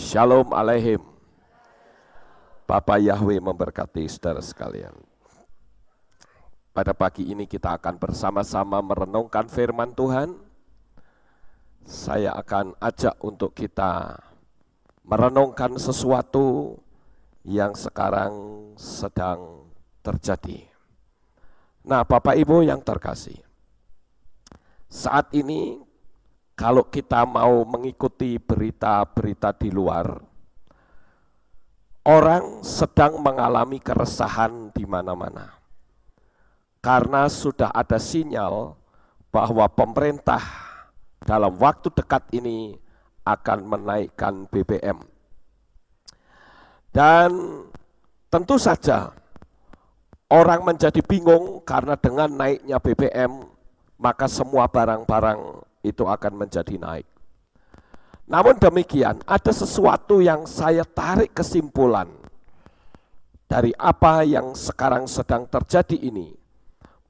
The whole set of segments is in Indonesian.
Shalom Aleihim. Bapak Yahweh memberkati saudara sekalian. Pada pagi ini kita akan bersama-sama merenungkan firman Tuhan. Saya akan ajak untuk kita merenungkan sesuatu yang sekarang sedang terjadi. Nah, Bapak Ibu yang terkasih, saat ini kalau kita mau mengikuti berita-berita di luar, orang sedang mengalami keresahan di mana-mana. Karena sudah ada sinyal bahwa pemerintah dalam waktu dekat ini akan menaikkan BBM. Dan tentu saja orang menjadi bingung karena dengan naiknya BBM, maka semua barang-barang itu akan menjadi naik. Namun demikian, ada sesuatu yang saya tarik kesimpulan dari apa yang sekarang sedang terjadi ini,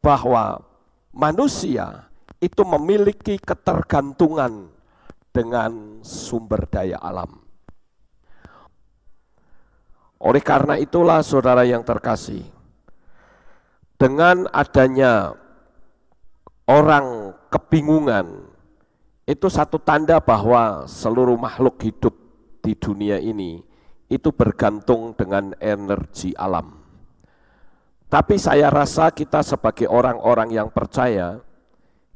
bahwa manusia itu memiliki ketergantungan dengan sumber daya alam. Oleh karena itulah saudara yang terkasih, dengan adanya orang kebingungan, itu satu tanda bahwa seluruh makhluk hidup di dunia ini itu bergantung dengan energi alam. Tapi saya rasa kita sebagai orang-orang yang percaya,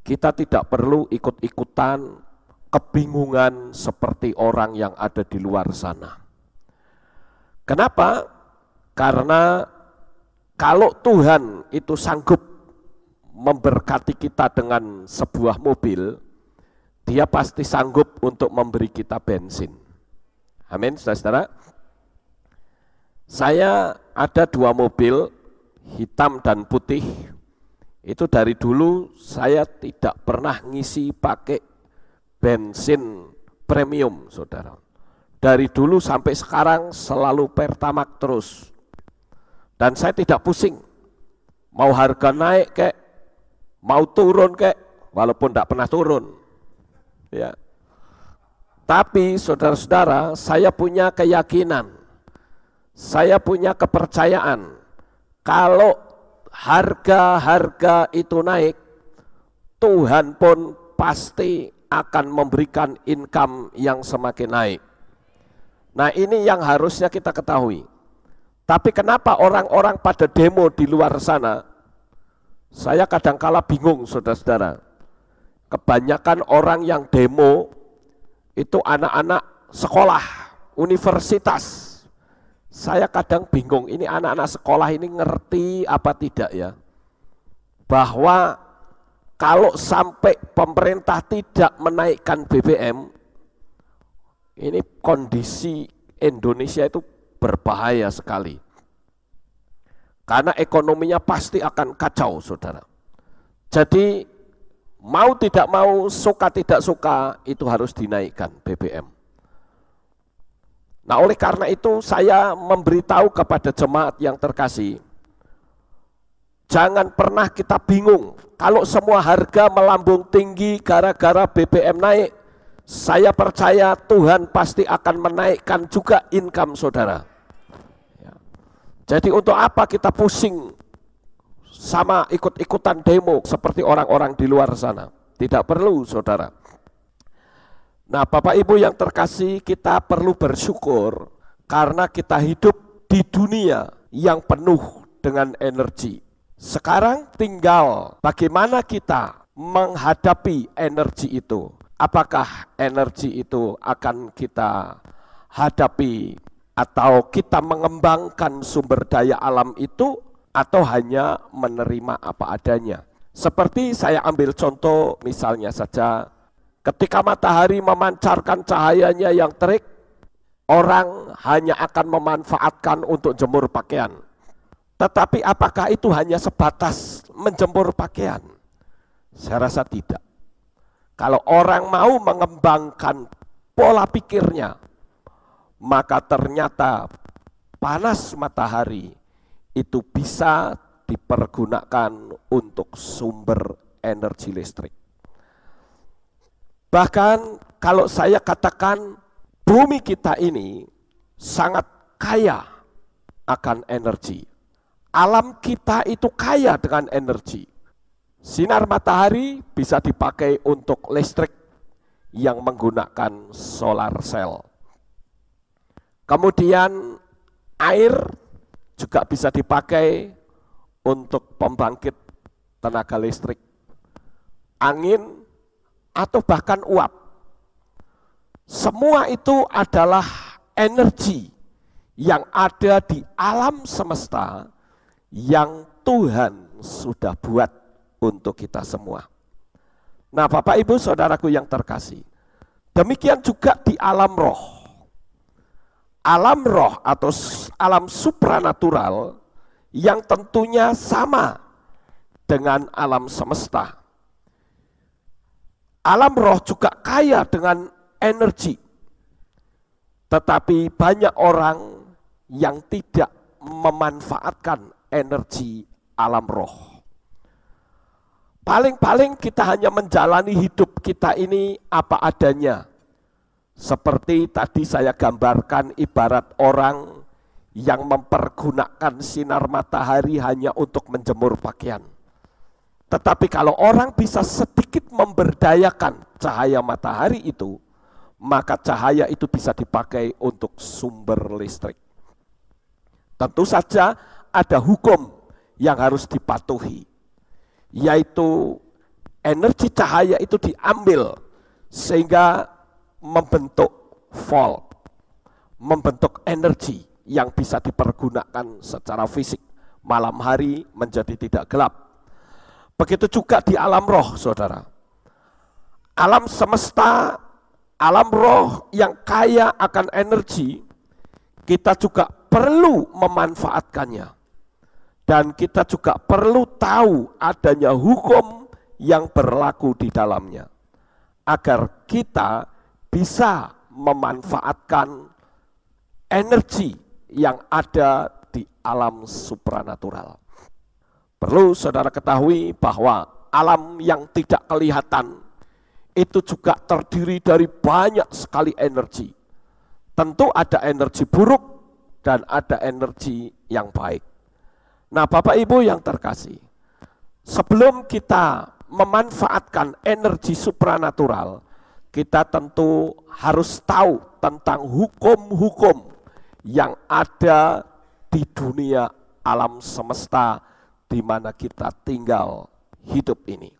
kita tidak perlu ikut-ikutan kebingungan seperti orang yang ada di luar sana. Kenapa? Karena kalau Tuhan itu sanggup memberkati kita dengan sebuah mobil, Dia pasti sanggup untuk memberi kita bensin. Amin, saudara-saudara. Saya ada 2 mobil, hitam dan putih. Itu dari dulu saya tidak pernah ngisi pakai bensin premium, saudara. Dari dulu sampai sekarang selalu Pertamax terus. Dan saya tidak pusing, mau harga naik kek, mau turun kek, walaupun tidak pernah turun. Ya. Tapi saudara-saudara, saya punya keyakinan, saya punya kepercayaan, kalau harga-harga itu naik, Tuhan pun pasti akan memberikan income yang semakin naik. Nah, ini yang harusnya kita ketahui. Tapi kenapa orang-orang pada demo di luar sana? Saya kadangkala bingung, saudara-saudara. Kebanyakan orang yang demo itu anak-anak sekolah, universitas. Saya kadang bingung, ini anak-anak sekolah ini ngerti apa tidak ya? Bahwa kalau sampai pemerintah tidak menaikkan BBM, ini kondisi Indonesia itu berbahaya sekali. Karena ekonominya pasti akan kacau, saudara. Jadi mau tidak mau, suka tidak suka, itu harus dinaikkan BBM. Nah, oleh karena itu saya memberitahu kepada jemaat yang terkasih, jangan pernah kita bingung kalau semua harga melambung tinggi gara-gara BBM naik. Saya percaya Tuhan pasti akan menaikkan juga income saudara. Jadi untuk apa kita pusing sama ikut-ikutan demo seperti orang-orang di luar sana? Tidak perlu, saudara. Nah, Bapak Ibu yang terkasih, kita perlu bersyukur karena kita hidup di dunia yang penuh dengan energi. Sekarang tinggal bagaimana kita menghadapi energi itu. Apakah energi itu akan kita hadapi atau kita mengembangkan sumber daya alam itu, atau hanya menerima apa adanya. Seperti saya ambil contoh misalnya saja, ketika matahari memancarkan cahayanya yang terik, orang hanya akan memanfaatkan untuk jemur pakaian. Tetapi apakah itu hanya sebatas menjemur pakaian? Saya rasa tidak. Kalau orang mau mengembangkan pola pikirnya, maka ternyata panas matahari itu bisa dipergunakan untuk sumber energi listrik. Bahkan kalau saya katakan bumi kita ini sangat kaya akan energi. Alam kita itu kaya dengan energi. Sinar matahari bisa dipakai untuk listrik yang menggunakan solar cell. Kemudian air juga bisa dipakai untuk pembangkit tenaga listrik, angin, atau bahkan uap. Semua itu adalah energi yang ada di alam semesta yang Tuhan sudah buat untuk kita semua. Nah, Bapak Ibu Saudaraku yang terkasih, demikian juga di alam roh. Alam roh atau alam supranatural yang tentunya sama dengan alam semesta. Alam roh juga kaya dengan energi, tetapi banyak orang yang tidak memanfaatkan energi alam roh. Paling-paling kita hanya menjalani hidup kita ini apa adanya. Seperti tadi saya gambarkan ibarat orang yang mempergunakan sinar matahari hanya untuk menjemur pakaian. Tetapi kalau orang bisa sedikit memberdayakan cahaya matahari itu, maka cahaya itu bisa dipakai untuk sumber listrik. Tentu saja ada hukum yang harus dipatuhi, yaitu energi cahaya itu diambil sehingga membentuk volt, membentuk energi yang bisa dipergunakan secara fisik. Malam hari menjadi tidak gelap. Begitu juga di alam roh, saudara. Alam semesta, alam roh yang kaya akan energi, kita juga perlu memanfaatkannya. Dan kita juga perlu tahu adanya hukum yang berlaku di dalamnya, agar kita bisa memanfaatkan energi yang ada di alam supranatural. Perlu saudara ketahui bahwa alam yang tidak kelihatan itu juga terdiri dari banyak sekali energi. Tentu ada energi buruk dan ada energi yang baik. Nah, Bapak Ibu yang terkasih, sebelum kita memanfaatkan energi supranatural, kita tentu harus tahu tentang hukum-hukum yang ada di dunia alam semesta di mana kita tinggal hidup ini.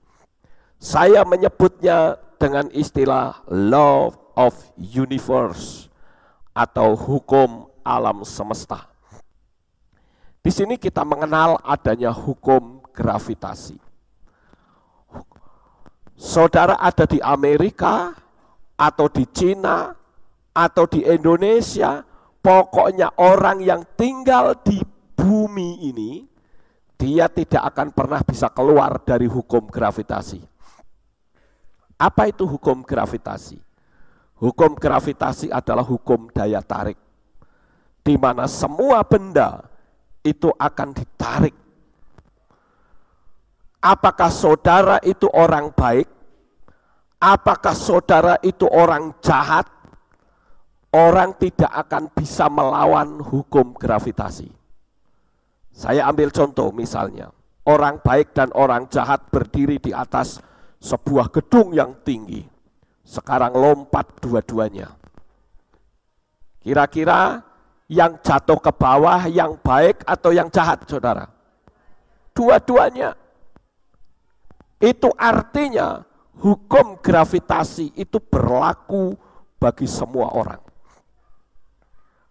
Saya menyebutnya dengan istilah law of universe atau hukum alam semesta. Di sini kita mengenal adanya hukum gravitasi. Saudara ada di Amerika, atau di Cina, atau di Indonesia, pokoknya orang yang tinggal di bumi ini, dia tidak akan pernah bisa keluar dari hukum gravitasi. Apa itu hukum gravitasi? Hukum gravitasi adalah hukum daya tarik, di mana semua benda itu akan ditarik. Apakah saudara itu orang baik? Apakah saudara itu orang jahat? Orang tidak akan bisa melawan hukum gravitasi. Saya ambil contoh misalnya, orang baik dan orang jahat berdiri di atas sebuah gedung yang tinggi. Sekarang lompat dua-duanya. Kira-kira yang jatuh ke bawah yang baik atau yang jahat, saudara? Dua-duanya. Itu artinya hukum gravitasi itu berlaku bagi semua orang.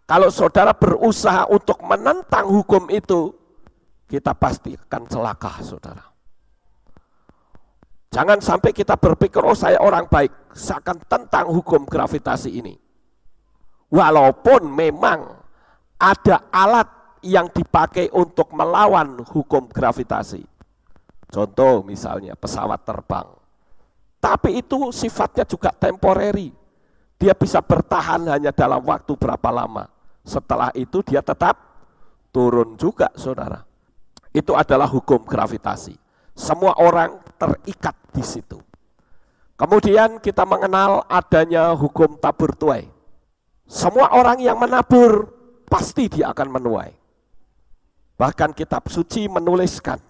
Kalau saudara berusaha untuk menentang hukum itu, kita pasti akan celaka, saudara. Jangan sampai kita berpikir, oh saya orang baik, saya akan tentang hukum gravitasi ini. Walaupun memang ada alat yang dipakai untuk melawan hukum gravitasi. Contoh misalnya pesawat terbang. Tapi itu sifatnya juga temporary. Dia bisa bertahan hanya dalam waktu berapa lama. Setelah itu dia tetap turun juga, saudara. Itu adalah hukum gravitasi. Semua orang terikat di situ. Kemudian kita mengenal adanya hukum tabur tuai. Semua orang yang menabur pasti dia akan menuai. Bahkan kitab suci menuliskan,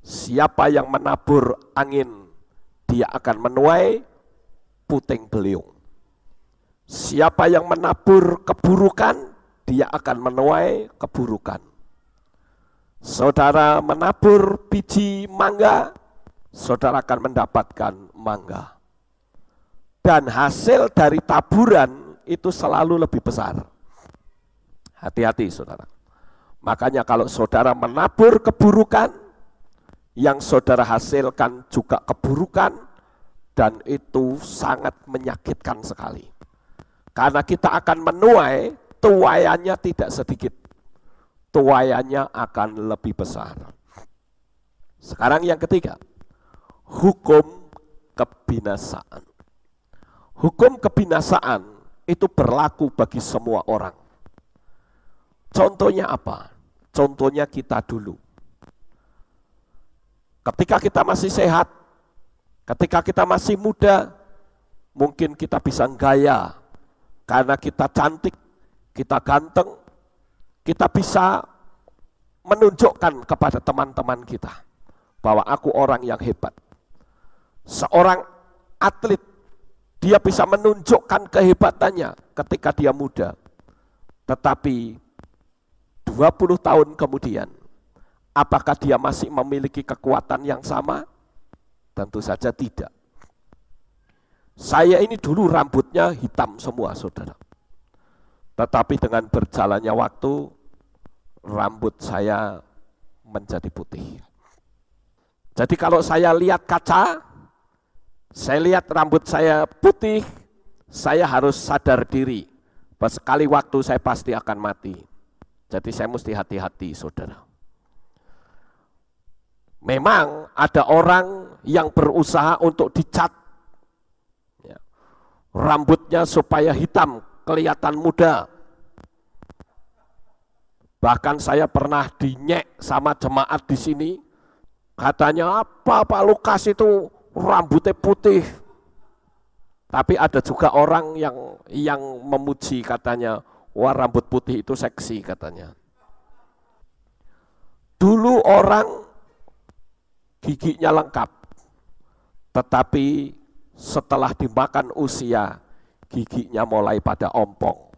siapa yang menabur angin, dia akan menuai puting beliung. Siapa yang menabur keburukan, dia akan menuai keburukan. Saudara menabur biji mangga, saudara akan mendapatkan mangga. Dan hasil dari taburan itu selalu lebih besar. Hati-hati saudara. Makanya kalau saudara menabur keburukan, yang saudara hasilkan juga keburukan, dan itu sangat menyakitkan sekali. Karena kita akan menuai, tuaiannya tidak sedikit. Tuaiannya akan lebih besar. Sekarang yang ketiga, hukum kebinasaan. Hukum kebinasaan itu berlaku bagi semua orang. Contohnya apa? Contohnya kita dulu. Ketika kita masih sehat, ketika kita masih muda, mungkin kita bisa gaya, karena kita cantik, kita ganteng, kita bisa menunjukkan kepada teman-teman kita bahwa aku orang yang hebat. Seorang atlet, dia bisa menunjukkan kehebatannya ketika dia muda. Tetapi 20 tahun kemudian, apakah dia masih memiliki kekuatan yang sama? Tentu saja tidak. Saya ini dulu rambutnya hitam semua, saudara. Tetapi dengan berjalannya waktu, rambut saya menjadi putih. Jadi kalau saya lihat kaca, saya lihat rambut saya putih, saya harus sadar diri bahwa sekali waktu saya pasti akan mati. Jadi saya mesti hati-hati, saudara. Memang ada orang yang berusaha untuk dicat ya, rambutnya supaya hitam, kelihatan muda. Bahkan saya pernah dinyek sama jemaat di sini, katanya apa Pak Lukas itu rambutnya putih. Tapi ada juga orang yang memuji, katanya, wah rambut putih itu seksi katanya. Dulu orang giginya lengkap, tetapi setelah dimakan usia, giginya mulai pada ompong.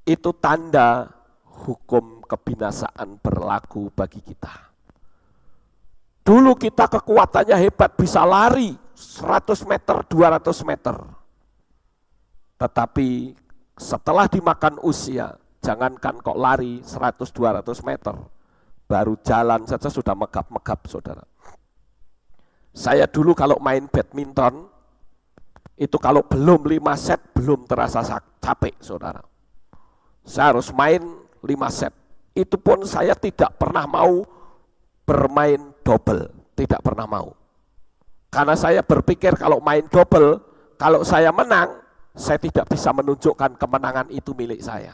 Itu tanda hukum kebinasaan berlaku bagi kita. Dulu kita kekuatannya hebat, bisa lari 100 meter, 200 meter. Tetapi setelah dimakan usia, jangankan kok lari 100-200 meter, baru jalan saja sudah megap-megap, saudara. Saya dulu kalau main badminton, itu kalau belum 5 set, belum terasa capek, saudara. Saya harus main 5 set. Itu pun saya tidak pernah mau bermain double, tidak pernah mau. Karena saya berpikir kalau main double, kalau saya menang, saya tidak bisa menunjukkan kemenangan itu milik saya.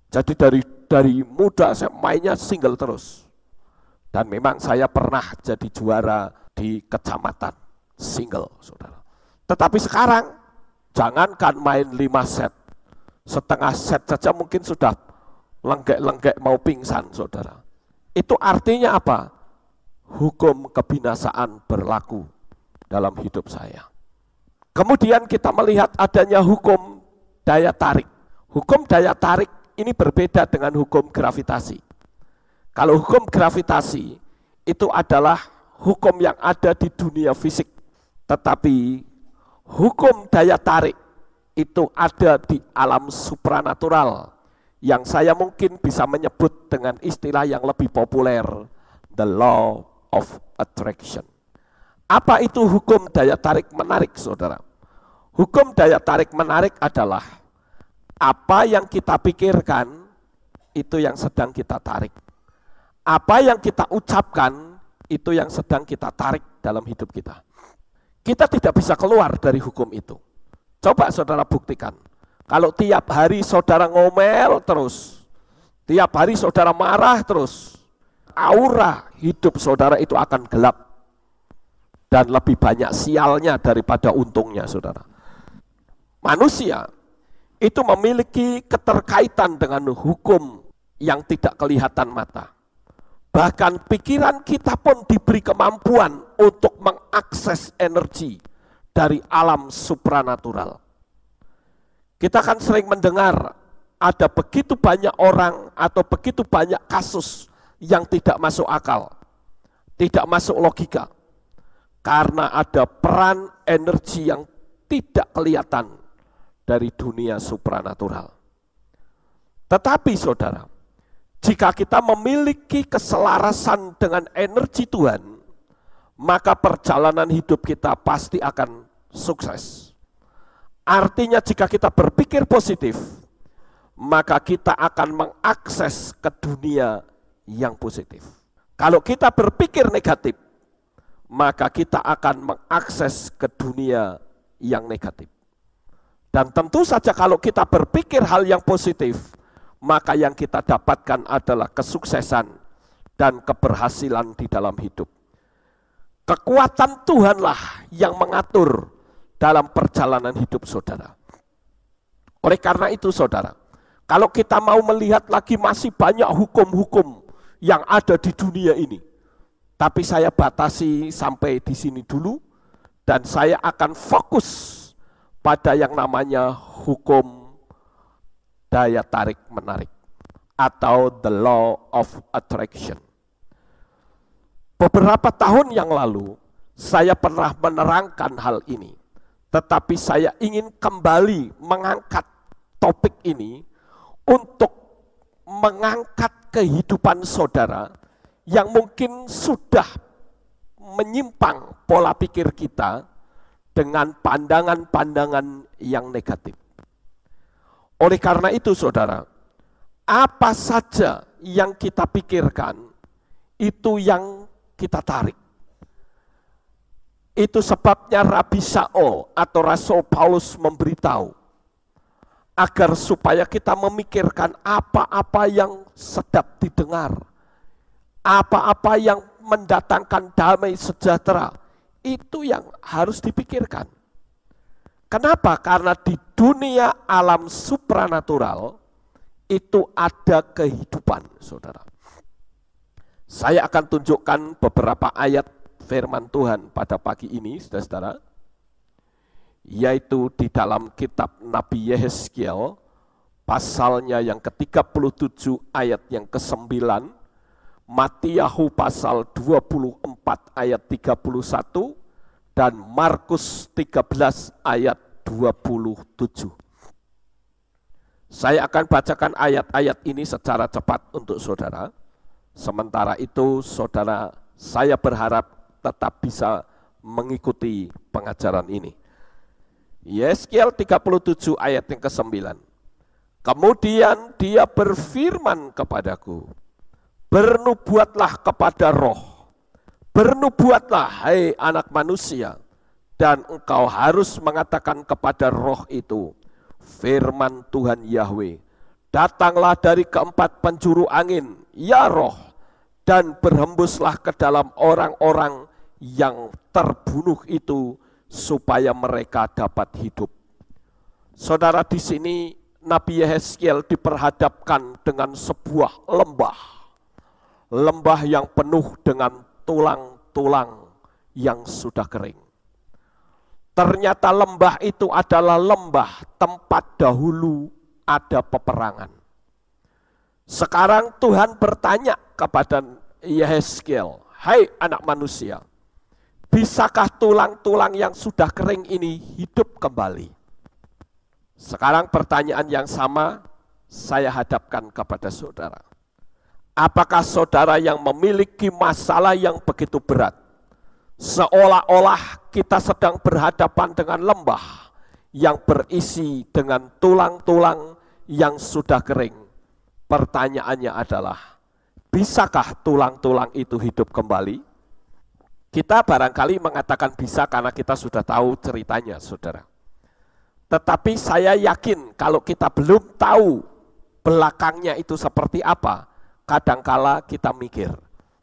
Jadi dari muda saya mainnya single terus. Dan memang saya pernah jadi juara di kecamatan single, saudara. Tetapi sekarang, jangankan main 5 set, setengah set saja mungkin sudah lenggek-lenggek mau pingsan, saudara. Itu artinya apa? Hukum kebinasaan berlaku dalam hidup saya. Kemudian kita melihat adanya hukum daya tarik. Hukum daya tarik ini berbeda dengan hukum gravitasi. Kalau hukum gravitasi itu adalah hukum yang ada di dunia fisik. Tetapi hukum daya tarik itu ada di alam supranatural, yang saya mungkin bisa menyebut dengan istilah yang lebih populer, the law of attraction. Apa itu hukum daya tarik menarik, saudara? Hukum daya tarik menarik adalah apa yang kita pikirkan, itu yang sedang kita tarik. Apa yang kita ucapkan, itu yang sedang kita tarik dalam hidup kita. Kita tidak bisa keluar dari hukum itu. Coba saudara buktikan. Kalau tiap hari saudara ngomel terus, tiap hari saudara marah terus, aura hidup saudara itu akan gelap. Dan lebih banyak sialnya daripada untungnya, saudara. Manusia itu memiliki keterkaitan dengan hukum yang tidak kelihatan mata. Bahkan pikiran kita pun diberi kemampuan untuk mengakses energi dari alam supranatural. Kita kan sering mendengar ada begitu banyak orang atau begitu banyak kasus yang tidak masuk akal, tidak masuk logika, karena ada peran energi yang tidak kelihatan dari dunia supranatural. Tetapi saudara, jika kita memiliki keselarasan dengan energi Tuhan, maka perjalanan hidup kita pasti akan sukses. Artinya jika kita berpikir positif, maka kita akan mengakses ke dunia yang positif. Kalau kita berpikir negatif, maka kita akan mengakses ke dunia yang negatif. Dan tentu saja kalau kita berpikir hal yang positif, maka yang kita dapatkan adalah kesuksesan dan keberhasilan di dalam hidup. Kekuatan Tuhanlah yang mengatur dalam perjalanan hidup saudara. Oleh karena itu saudara, kalau kita mau melihat lagi masih banyak hukum-hukum yang ada di dunia ini, tapi saya batasi sampai di sini dulu, dan saya akan fokus pada yang namanya hukum daya tarik menarik atau the law of attraction. Beberapa tahun yang lalu saya pernah menerangkan hal ini, tetapi saya ingin kembali mengangkat topik ini untuk mengangkat kehidupan saudara yang mungkin sudah menyimpang pola pikir kita dengan pandangan-pandangan yang negatif. Oleh karena itu saudara, apa saja yang kita pikirkan, itu yang kita tarik. Itu sebabnya Rabi Saul atau Rasul Paulus memberitahu, agar supaya kita memikirkan apa-apa yang sedap didengar, apa-apa yang mendatangkan damai sejahtera, itu yang harus dipikirkan. Kenapa? Karena di dunia alam supranatural itu ada kehidupan, saudara. Saya akan tunjukkan beberapa ayat firman Tuhan pada pagi ini, saudara-saudara, yaitu di dalam kitab Nabi Yehezkiel, pasalnya yang ke-37 ayat yang ke-9, Matiyahu pasal 24 ayat 31, dan Markus 13 ayat 27. Saya akan bacakan ayat-ayat ini secara cepat untuk saudara. Sementara itu saudara, saya berharap tetap bisa mengikuti pengajaran ini. Yehezkiel 37 ayat yang ke-9. Kemudian dia berfirman kepadaku, bernubuatlah kepada roh, bernubuatlah hai anak manusia, dan engkau harus mengatakan kepada roh itu, firman Tuhan Yahweh, datanglah dari keempat penjuru angin, ya roh, dan berhembuslah ke dalam orang-orang yang terbunuh itu, supaya mereka dapat hidup. Saudara, di sini Nabi Yehezkiel diperhadapkan dengan sebuah lembah, lembah yang penuh dengan tulang-tulang yang sudah kering. Ternyata lembah itu adalah lembah tempat dahulu ada peperangan. Sekarang Tuhan bertanya kepada Yehezkiel, hai anak manusia, bisakah tulang-tulang yang sudah kering ini hidup kembali? Sekarang pertanyaan yang sama saya hadapkan kepada saudara. Apakah saudara yang memiliki masalah yang begitu berat, seolah-olah kita sedang berhadapan dengan lembah yang berisi dengan tulang-tulang yang sudah kering? Pertanyaannya adalah, bisakah tulang-tulang itu hidup kembali? Kita barangkali mengatakan bisa karena kita sudah tahu ceritanya, saudara. Tetapi saya yakin kalau kita belum tahu belakangnya itu seperti apa, kadangkala kita mikir.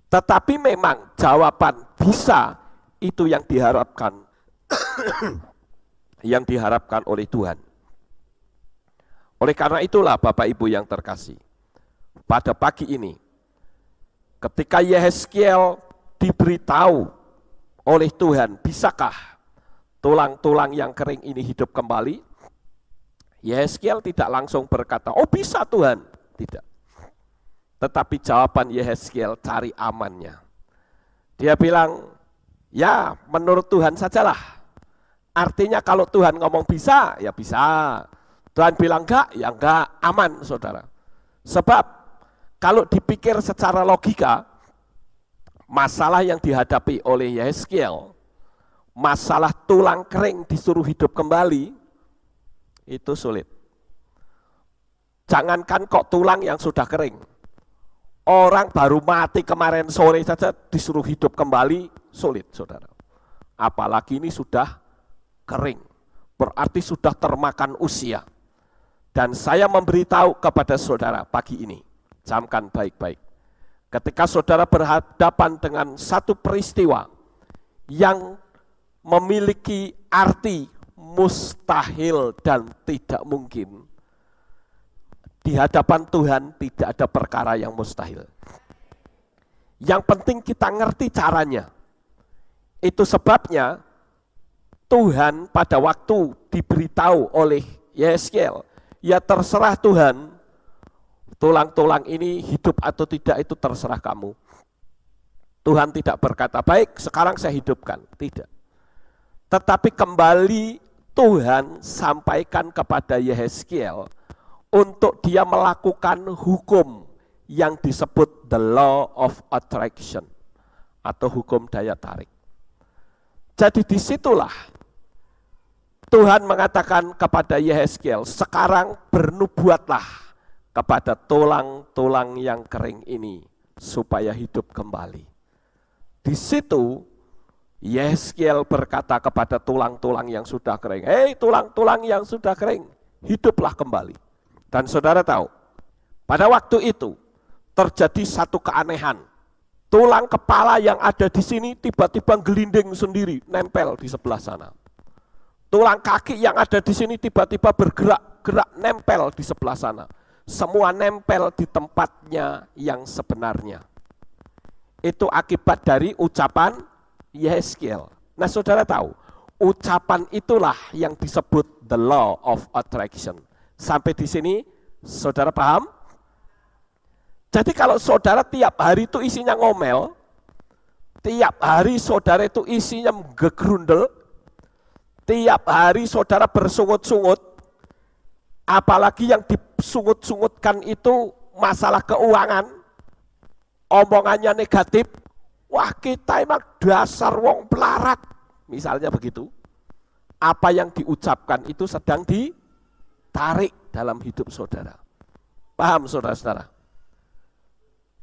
Tetapi memang jawaban bisa itu yang diharapkan yang diharapkan oleh Tuhan. Oleh karena itulah Bapak Ibu yang terkasih, pada pagi ini ketika Yehezkiel diberitahu oleh Tuhan, bisakah tulang-tulang yang kering ini hidup kembali? Yehezkiel tidak langsung berkata, oh bisa Tuhan. Tidak. Tetapi jawaban Yehezkiel cari amannya. Dia bilang, ya menurut Tuhan sajalah. Artinya kalau Tuhan ngomong bisa, ya bisa. Tuhan bilang enggak, ya enggak, aman saudara. Sebab kalau dipikir secara logika, masalah yang dihadapi oleh Yehezkiel, masalah tulang kering disuruh hidup kembali, itu sulit. Jangankan kok tulang yang sudah kering, orang baru mati kemarin sore saja disuruh hidup kembali, sulit saudara. Apalagi ini sudah kering, berarti sudah termakan usia. Dan saya memberitahu kepada saudara pagi ini, camkan baik-baik. Ketika saudara berhadapan dengan satu peristiwa yang memiliki arti mustahil dan tidak mungkin, di hadapan Tuhan tidak ada perkara yang mustahil. Yang penting kita ngerti caranya. Itu sebabnya Tuhan pada waktu diberitahu oleh Yehezkiel, ya terserah Tuhan, tulang-tulang ini hidup atau tidak itu terserah kamu. Tuhan tidak berkata, baik sekarang saya hidupkan, tidak. Tetapi kembali Tuhan sampaikan kepada Yehezkiel untuk dia melakukan hukum yang disebut the law of attraction atau hukum daya tarik. Jadi disitulah Tuhan mengatakan kepada Yehezkiel, sekarang bernubuatlah kepada tulang-tulang yang kering ini supaya hidup kembali. Di situ Yehezkiel berkata kepada tulang-tulang yang sudah kering, hei tulang-tulang yang sudah kering, hiduplah kembali. Dan saudara tahu, pada waktu itu terjadi satu keanehan. Tulang kepala yang ada di sini tiba-tiba gelinding sendiri, nempel di sebelah sana. Tulang kaki yang ada di sini tiba-tiba bergerak-gerak, nempel di sebelah sana. Semua nempel di tempatnya yang sebenarnya. Itu akibat dari ucapan Yehezkiel. Nah saudara tahu, ucapan itulah yang disebut the law of attraction. Sampai di sini saudara paham? Jadi kalau saudara tiap hari itu isinya ngomel, tiap hari saudara itu isinya gegrundel, tiap hari saudara bersungut-sungut, apalagi yang disungut-sungutkan itu masalah keuangan, omongannya negatif, wah kita emang dasar wong pelarat, misalnya begitu. Apa yang diucapkan itu sedang ditarik dalam hidup saudara. Paham saudara-saudara?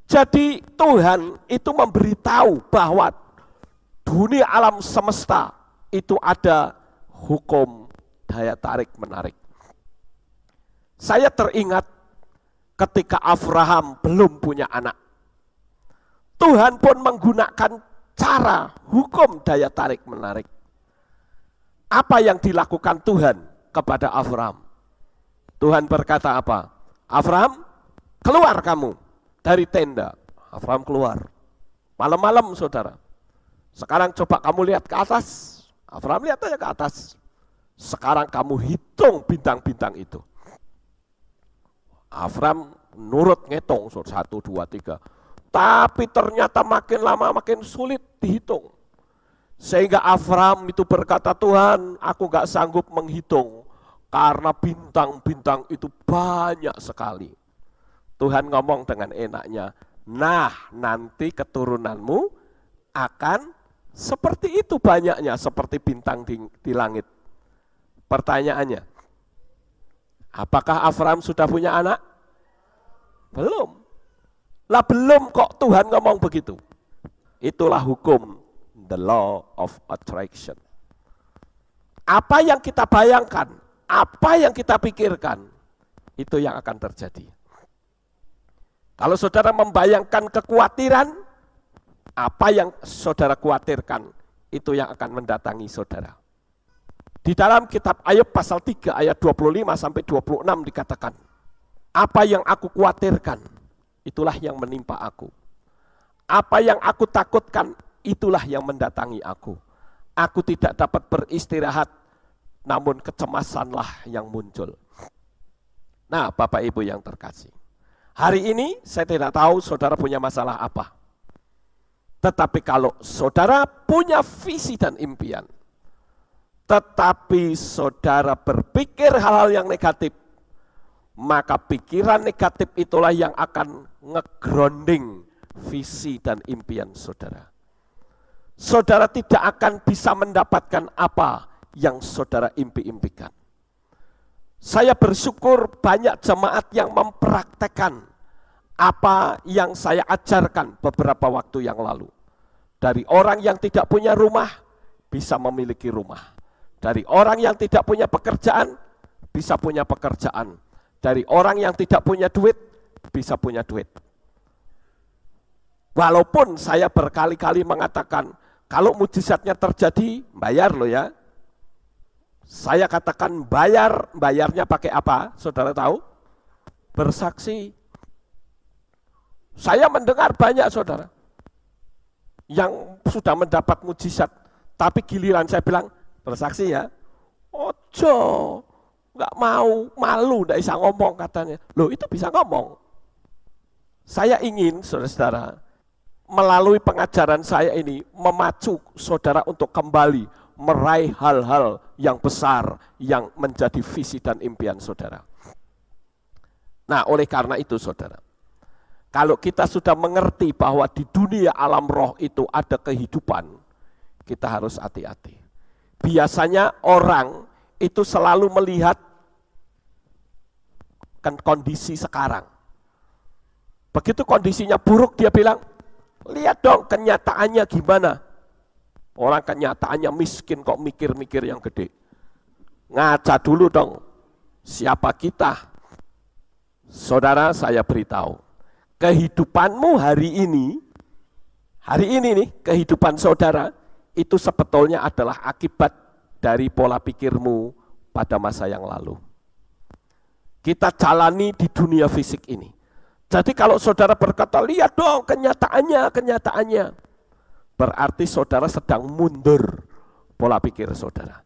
Jadi Tuhan itu memberitahu bahwa dunia alam semesta itu ada hukum daya tarik menarik. Saya teringat ketika Abraham belum punya anak. Tuhan pun menggunakan cara hukum daya tarik menarik. Apa yang dilakukan Tuhan kepada Abraham? Tuhan berkata apa? Abraham, keluar kamu dari tenda. Abraham keluar. Malam-malam saudara. Sekarang coba kamu lihat ke atas. Abraham lihat aja ke atas. Sekarang kamu hitung bintang-bintang itu. Abraham nurut ngitung 1, 2, 3. Tapi ternyata makin lama makin sulit dihitung. Sehingga Abraham itu berkata, Tuhan aku gak sanggup menghitung. Karena bintang-bintang itu banyak sekali. Tuhan ngomong dengan enaknya, nah nanti keturunanmu akan seperti itu banyaknya, seperti bintang di langit. Pertanyaannya, apakah Abraham sudah punya anak? Belum. Lah belum kok Tuhan ngomong begitu. Itulah hukum the law of attraction. Apa yang kita bayangkan, apa yang kita pikirkan, itu yang akan terjadi. Kalau saudara membayangkan kekhawatiran, apa yang saudara khawatirkan, itu yang akan mendatangi saudara. Di dalam kitab Ayub pasal 3 ayat 25 sampai 26 dikatakan, apa yang aku khawatirkan, itulah yang menimpa aku. Apa yang aku takutkan, itulah yang mendatangi aku. Aku tidak dapat beristirahat, namun kecemasanlah yang muncul. Nah, Bapak Ibu yang terkasih, hari ini saya tidak tahu saudara punya masalah apa. Tetapi kalau saudara punya visi dan impian, tetapi saudara berpikir hal-hal yang negatif, maka pikiran negatif itulah yang akan nge-grounding visi dan impian saudara. Saudara tidak akan bisa mendapatkan apa yang saudara impi-impikan. Saya bersyukur banyak jemaat yang mempraktekkan apa yang saya ajarkan beberapa waktu yang lalu. Dari orang yang tidak punya rumah, bisa memiliki rumah. Dari orang yang tidak punya pekerjaan, bisa punya pekerjaan. Dari orang yang tidak punya duit, bisa punya duit. Walaupun saya berkali-kali mengatakan, kalau mujizatnya terjadi, bayar loh ya. Saya katakan bayarnya pakai apa? Saudara tahu? Bersaksi. Saya mendengar banyak saudara yang sudah mendapat mujizat, tapi giliran saya bilang, bersaksi ya. Ojo, nggak mau, malu, nggak bisa ngomong katanya. Loh itu bisa ngomong. Saya ingin saudara-saudara, melalui pengajaran saya ini, memacu saudara untuk kembali meraih hal-hal yang besar yang menjadi visi dan impian saudara. Nah, oleh karena itu saudara, kalau kita sudah mengerti bahwa di dunia alam roh itu ada kehidupan, kita harus hati-hati. Biasanya orang itu selalu melihat kan kondisi sekarang. Begitu kondisinya buruk dia bilang, lihat dong kenyataannya gimana. Orang kenyataannya miskin kok mikir-mikir yang gede. Ngaca dulu dong, siapa kita? Saudara, saya beritahu, kehidupanmu hari ini nih, kehidupan saudara, itu sebetulnya adalah akibat dari pola pikirmu pada masa yang lalu. Kita jalani di dunia fisik ini. Jadi kalau saudara berkata, lihat dong kenyataannya. Berarti saudara sedang mundur pola pikir saudara.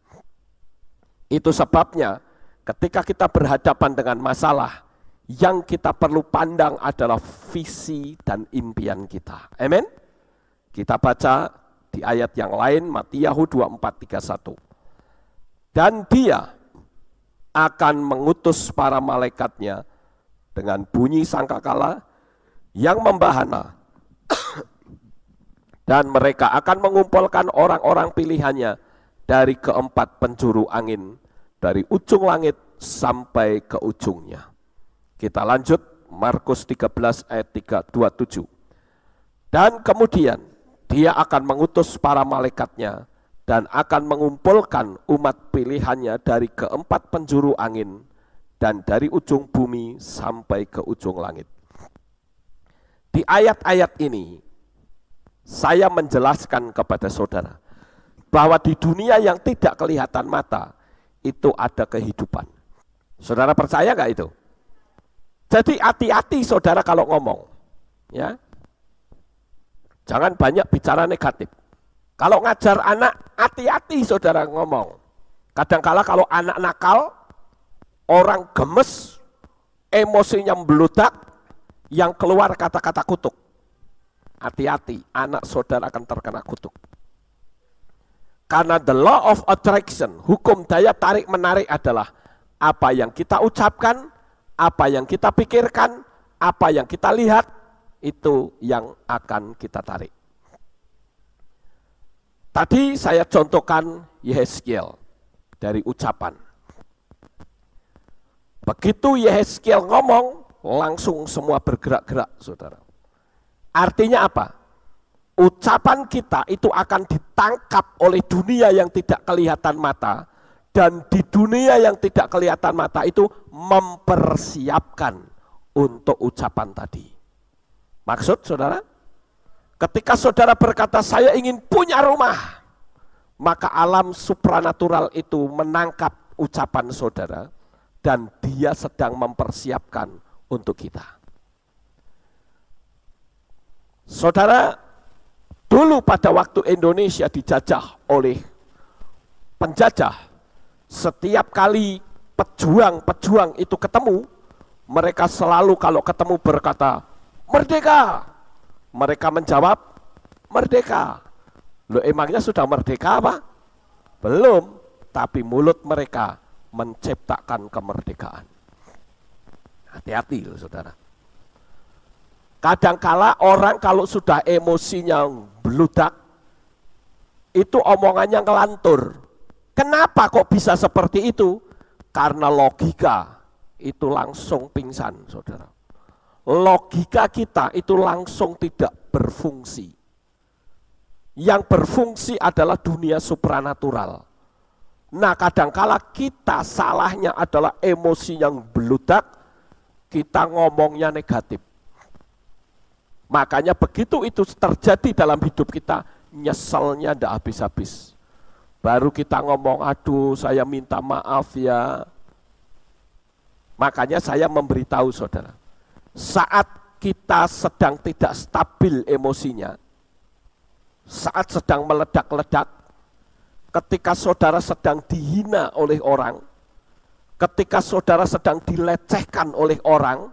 Itu sebabnya ketika kita berhadapan dengan masalah, yang kita perlu pandang adalah visi dan impian kita. Amin. Kita baca di ayat yang lain, Matiyahu 24:31. Dan dia akan mengutus para malaikatnya dengan bunyi sangkakala yang membahana, dan mereka akan mengumpulkan orang-orang pilihannya dari keempat penjuru angin, dari ujung langit sampai ke ujungnya. Kita lanjut, Markus 13 ayat 27. Dan kemudian dia akan mengutus para malaikatnya dan akan mengumpulkan umat pilihannya dari keempat penjuru angin dan dari ujung bumi sampai ke ujung langit. Di ayat-ayat ini, saya menjelaskan kepada saudara bahwa di dunia yang tidak kelihatan mata itu ada kehidupan. Saudara percaya nggak itu? Jadi hati-hati saudara kalau ngomong, ya. Jangan banyak bicara negatif. Kalau ngajar anak, hati-hati saudara ngomong. Kadangkala kalau anak nakal, orang gemes, emosinya meludak, yang keluar kata-kata kutuk. Hati-hati, anak saudara akan terkena kutuk. Karena the law of attraction, hukum daya tarik-menarik adalah apa yang kita ucapkan, apa yang kita pikirkan, apa yang kita lihat, itu yang akan kita tarik. Tadi saya contohkan Yehezkiel dari ucapan. Begitu Yehezkiel ngomong, langsung semua bergerak-gerak, saudara. Artinya apa? Ucapan kita itu akan ditangkap oleh dunia yang tidak kelihatan mata, dan di dunia yang tidak kelihatan mata itu mempersiapkan untuk ucapan tadi. Maksud saudara? Ketika saudara berkata, saya ingin punya rumah, maka alam supranatural itu menangkap ucapan saudara dan dia sedang mempersiapkan untuk kita. Saudara, dulu pada waktu Indonesia dijajah oleh penjajah, setiap kali pejuang-pejuang itu ketemu, mereka selalu kalau ketemu berkata, "Merdeka!" Mereka menjawab, "Merdeka." Loh, emangnya sudah merdeka apa? Belum, tapi mulut mereka menciptakan kemerdekaan. Hati-hati loh saudara. Kadangkala orang kalau sudah emosinya beludak, itu omongannya ngelantur. Kenapa kok bisa seperti itu? Karena logika itu langsung pingsan, saudara. Logika kita itu langsung tidak berfungsi. Yang berfungsi adalah dunia supranatural. Nah, kadangkala kita salahnya adalah emosi yang beludak, kita ngomongnya negatif. Makanya begitu itu terjadi dalam hidup kita, nyeselnya tidak habis-habis. Baru kita ngomong, aduh saya minta maaf ya. Makanya saya memberitahu saudara, saat kita sedang tidak stabil emosinya, saat sedang meledak-ledak, ketika saudara sedang dihina oleh orang, ketika saudara sedang dilecehkan oleh orang,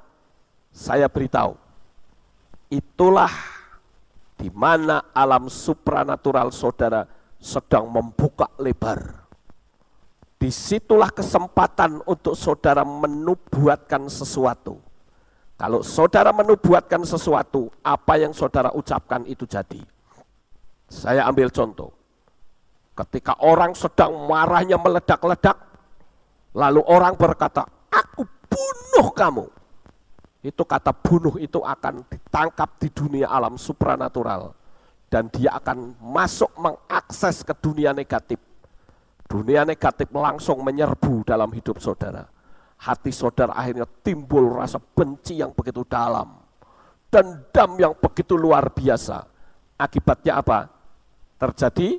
saya beritahu, itulah di mana alam supranatural saudara sedang membuka lebar. Disitulah kesempatan untuk saudara menubuatkan sesuatu. Kalau saudara menubuatkan sesuatu, apa yang saudara ucapkan itu jadi. Saya ambil contoh. Ketika orang sedang marahnya meledak-ledak, lalu orang berkata, "Aku bunuh kamu." Itu kata bunuh itu akan ditangkap di dunia alam supranatural. Dan dia akan masuk mengakses ke dunia negatif. Dunia negatif langsung menyerbu dalam hidup saudara. Hati saudara akhirnya timbul rasa benci yang begitu dalam. Dendam yang begitu luar biasa. Akibatnya apa? Terjadi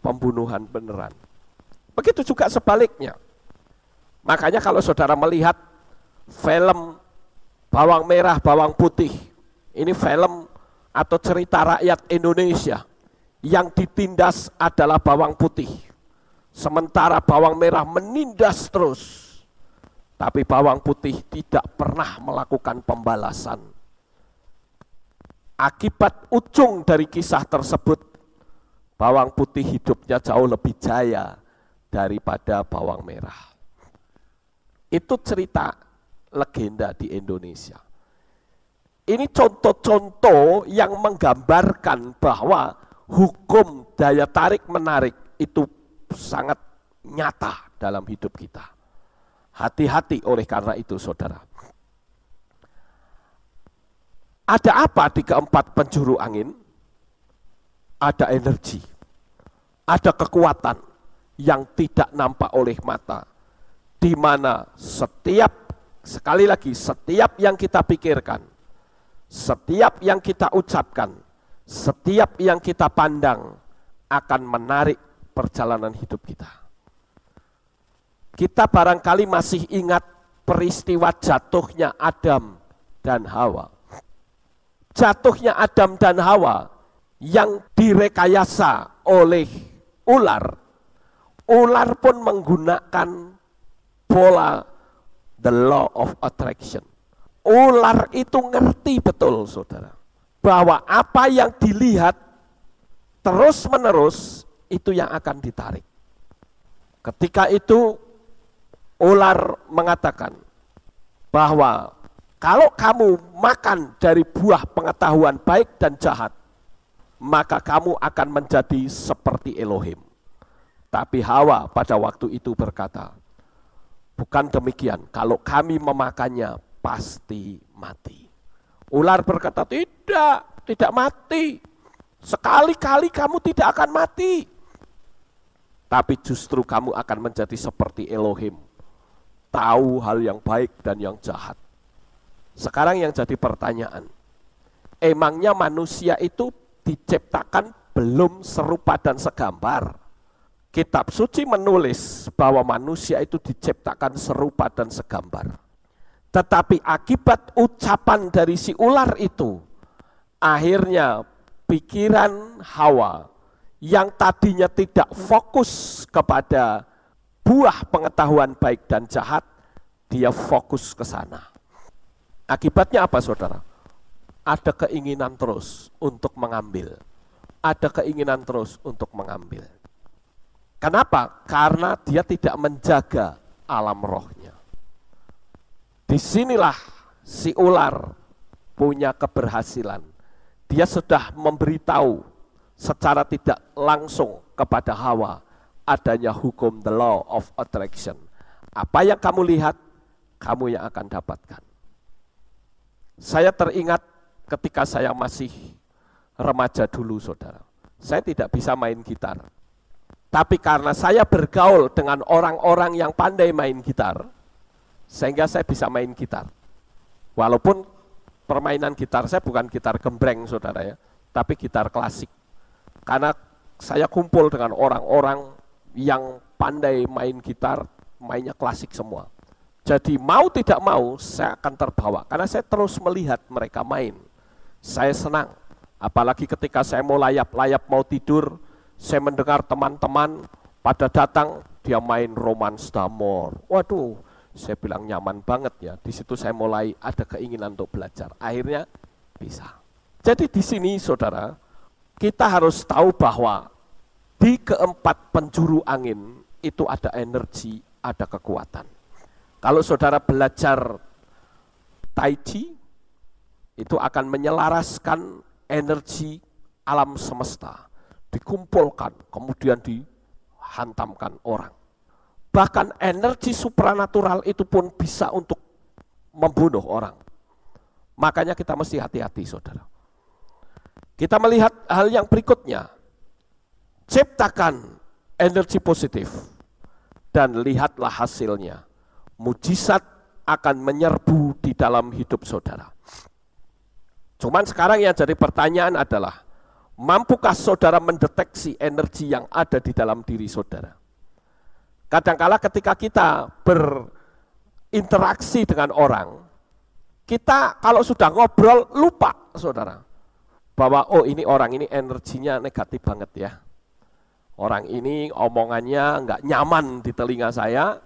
pembunuhan beneran. Begitu juga sebaliknya. Makanya kalau saudara melihat film Bawang Merah, Bawang Putih, ini film atau cerita rakyat Indonesia, yang ditindas adalah bawang putih. Sementara bawang merah menindas terus. Tapi bawang putih tidak pernah melakukan pembalasan. Akibat ujung dari kisah tersebut, bawang putih hidupnya jauh lebih jaya daripada bawang merah. Itu cerita legenda di Indonesia. Ini contoh-contoh yang menggambarkan bahwa hukum daya tarik menarik itu sangat nyata dalam hidup kita. Hati-hati oleh karena itu saudara. Ada apa di keempat penjuru angin? Ada energi, ada kekuatan yang tidak nampak oleh mata, di mana sekali lagi, setiap yang kita pikirkan, setiap yang kita ucapkan, setiap yang kita pandang akan menarik perjalanan hidup kita. Kita barangkali masih ingat peristiwa jatuhnya Adam dan Hawa. Jatuhnya Adam dan Hawa yang direkayasa oleh ular. Ular pun menggunakan pola the law of attraction. Ular itu ngerti betul saudara, bahwa apa yang dilihat terus menerus itu yang akan ditarik. Ketika itu ular mengatakan bahwa kalau kamu makan dari buah pengetahuan baik dan jahat, maka kamu akan menjadi seperti Elohim. Tapi Hawa pada waktu itu berkata, bukan demikian, kalau kami memakannya pasti mati. Ular berkata, tidak mati. Sekali-kali kamu tidak akan mati. Tapi justru kamu akan menjadi seperti Elohim. Tahu hal yang baik dan yang jahat. Sekarang yang jadi pertanyaan, emangnya manusia itu diciptakan belum serupa dan segambar? Kitab suci menulis bahwa manusia itu diciptakan serupa dan segambar. Tetapi akibat ucapan dari si ular itu, akhirnya pikiran Hawa yang tadinya tidak fokus kepada buah pengetahuan baik dan jahat, dia fokus ke sana. Akibatnya apa, saudara? Ada keinginan terus untuk mengambil. Ada keinginan terus untuk mengambil. Kenapa? Karena dia tidak menjaga alam rohnya. Disinilah si ular punya keberhasilan. Dia sudah memberitahu secara tidak langsung kepada Hawa adanya hukum the law of attraction. Apa yang kamu lihat, kamu yang akan dapatkan. Saya teringat ketika saya masih remaja dulu, saudara. Saya tidak bisa main gitar. Tapi karena saya bergaul dengan orang-orang yang pandai main gitar, sehingga saya bisa main gitar. Walaupun permainan gitar saya bukan gitar gembreng, saudara ya, tapi gitar klasik. Karena saya kumpul dengan orang-orang yang pandai main gitar, mainnya klasik semua. Jadi mau tidak mau saya akan terbawa, karena saya terus melihat mereka main. Saya senang, apalagi ketika saya mau layap-layap mau tidur, saya mendengar teman-teman pada datang, dia main Romance D'Amour. Waduh, saya bilang nyaman banget ya. Di situ saya mulai ada keinginan untuk belajar. Akhirnya bisa. Jadi di sini, saudara, kita harus tahu bahwa di keempat penjuru angin itu ada energi, ada kekuatan. Kalau saudara belajar Tai Chi, itu akan menyelaraskan energi alam semesta. Dikumpulkan, kemudian dihantamkan orang. Bahkan energi supranatural itu pun bisa untuk membunuh orang. Makanya kita mesti hati-hati, saudara. Kita melihat hal yang berikutnya. Ciptakan energi positif dan lihatlah hasilnya. Mujizat akan menyerbu di dalam hidup saudara. Cuman sekarang yang jadi pertanyaan adalah, mampukah saudara mendeteksi energi yang ada di dalam diri saudara? Kadangkala ketika kita berinteraksi dengan orang, kita kalau sudah ngobrol lupa, saudara, bahwa oh ini orang ini energinya negatif banget ya. Orang ini omongannya nggak nyaman di telinga saya,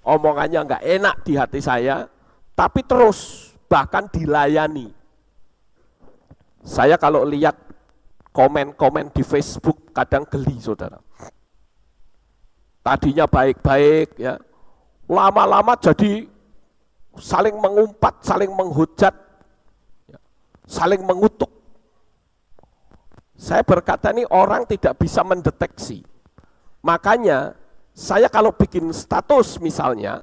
omongannya nggak enak di hati saya, tapi terus bahkan dilayani. Saya kalau lihat komen-komen di Facebook kadang geli, saudara. Tadinya baik-baik ya, lama-lama jadi saling mengumpat, saling menghujat, ya, saling mengutuk. Saya berkata ini orang tidak bisa mendeteksi. Makanya saya kalau bikin status misalnya,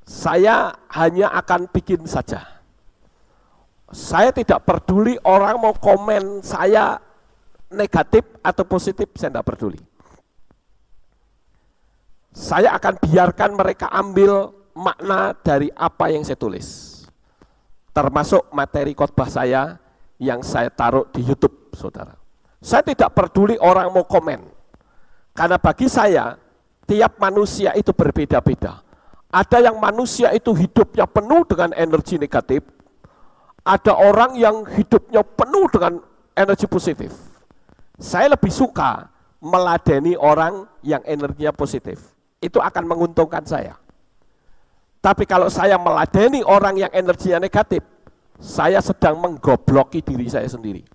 saya hanya akan bikin saja. Saya tidak peduli orang mau komen saya negatif atau positif, saya tidak peduli. Saya akan biarkan mereka ambil makna dari apa yang saya tulis. Termasuk materi khotbah saya yang saya taruh di YouTube, saudara. Saya tidak peduli orang mau komen. Karena bagi saya, tiap manusia itu berbeda-beda. Ada yang manusia itu hidupnya penuh dengan energi negatif. Ada orang yang hidupnya penuh dengan energi positif. Saya lebih suka meladeni orang yang energinya positif. Itu akan menguntungkan saya. Tapi kalau saya meladeni orang yang energinya negatif, saya sedang menggobloki diri saya sendiri.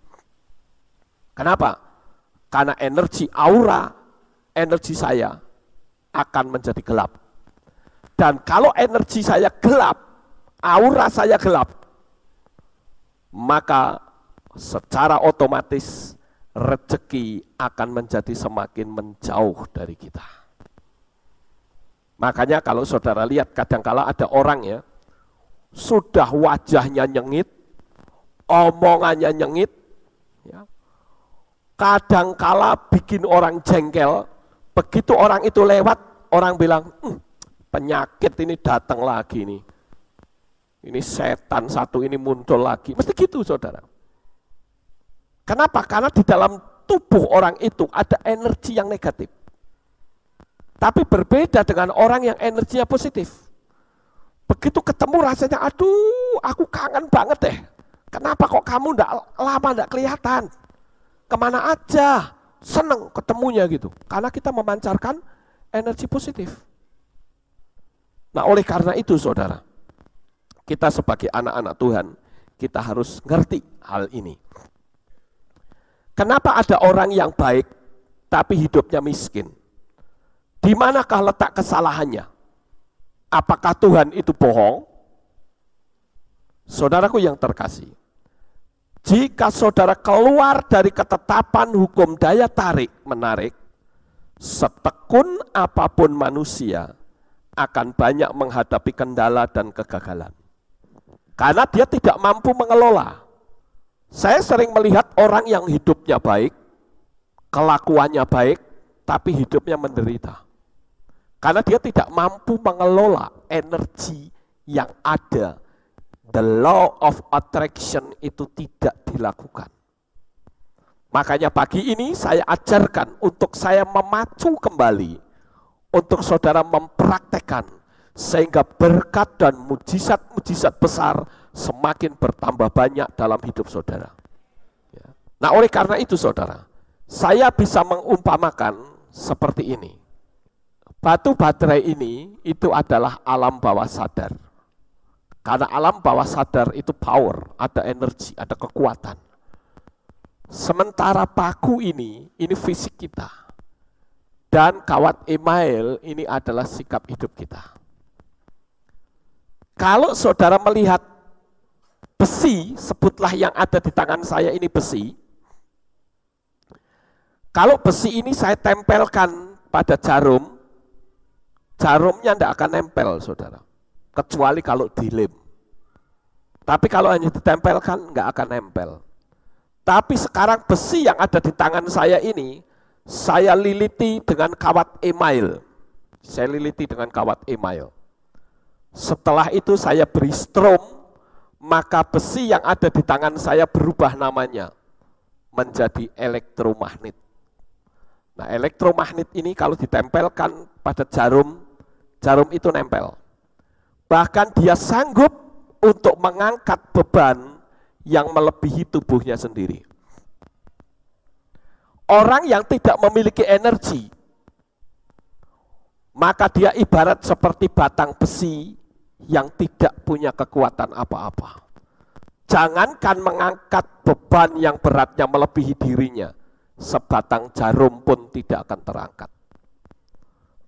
Kenapa? Karena energi aura, energi saya akan menjadi gelap. Dan kalau energi saya gelap, aura saya gelap, maka secara otomatis rezeki akan menjadi semakin menjauh dari kita. Makanya kalau saudara lihat kadangkala ada orang ya, sudah wajahnya nyengit, omongannya nyengit, ya, kadangkala bikin orang jengkel, begitu orang itu lewat, orang bilang, penyakit ini datang lagi nih. Ini setan satu ini muncul lagi. Mesti gitu, saudara. Kenapa? Karena di dalam tubuh orang itu ada energi yang negatif. Tapi berbeda dengan orang yang energinya positif. Begitu ketemu rasanya, aduh aku kangen banget deh. Kenapa kok kamu lama enggak kelihatan? Kemana aja? Seneng ketemunya gitu. Karena kita memancarkan energi positif. Nah oleh karena itu saudara, kita sebagai anak-anak Tuhan, kita harus ngerti hal ini. Kenapa ada orang yang baik, tapi hidupnya miskin? Di manakah letak kesalahannya? Apakah Tuhan itu bohong? Saudaraku yang terkasih, jika saudara keluar dari ketetapan hukum daya tarik-menarik, setekun apapun manusia akan banyak menghadapi kendala dan kegagalan. Karena dia tidak mampu mengelola. Saya sering melihat orang yang hidupnya baik, kelakuannya baik, tapi hidupnya menderita. Karena dia tidak mampu mengelola energi yang ada. The law of attraction itu tidak dilakukan. Makanya pagi ini saya ajarkan untuk saya memacu kembali, untuk saudara mempraktekkan, sehingga berkat dan mujizat-mujizat besar semakin bertambah banyak dalam hidup saudara. Nah oleh karena itu saudara, saya bisa mengumpamakan seperti ini. Batu baterai ini itu adalah alam bawah sadar. Karena alam bawah sadar itu power, ada energi, ada kekuatan. Sementara paku ini fisik kita. Dan kawat email ini adalah sikap hidup kita. Kalau saudara melihat besi, sebutlah yang ada di tangan saya ini besi. Kalau besi ini saya tempelkan pada jarum, jarumnya tidak akan nempel saudara. Kecuali kalau dilem. Tapi kalau hanya ditempelkan, nggak akan nempel. Tapi sekarang besi yang ada di tangan saya ini, saya liliti dengan kawat email. Saya liliti dengan kawat email. Setelah itu saya beri strom, maka besi yang ada di tangan saya berubah namanya menjadi elektromagnet. Nah, elektromagnet ini kalau ditempelkan pada jarum, jarum itu nempel. Bahkan dia sanggup untuk mengangkat beban yang melebihi tubuhnya sendiri. Orang yang tidak memiliki energi, maka dia ibarat seperti batang besi yang tidak punya kekuatan apa-apa. Jangankan mengangkat beban yang beratnya melebihi dirinya, sebatang jarum pun tidak akan terangkat.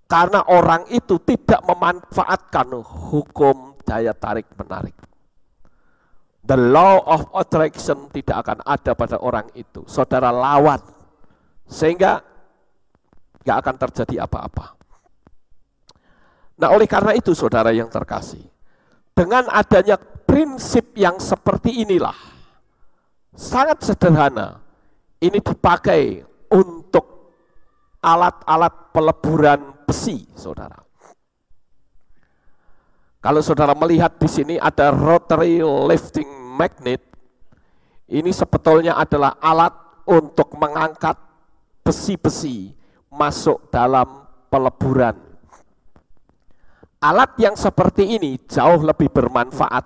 Karena orang itu tidak memanfaatkan hukum daya tarik-menarik. The law of attraction tidak akan ada pada orang itu. Saudara lawan, sehingga nggak akan terjadi apa-apa. Nah oleh karena itu saudara yang terkasih, dengan adanya prinsip yang seperti inilah, sangat sederhana, ini dipakai untuk alat-alat peleburan besi, saudara. Kalau saudara melihat di sini ada rotary lifting magnet, ini sebetulnya adalah alat untuk mengangkat besi-besi masuk dalam peleburan. Alat yang seperti ini jauh lebih bermanfaat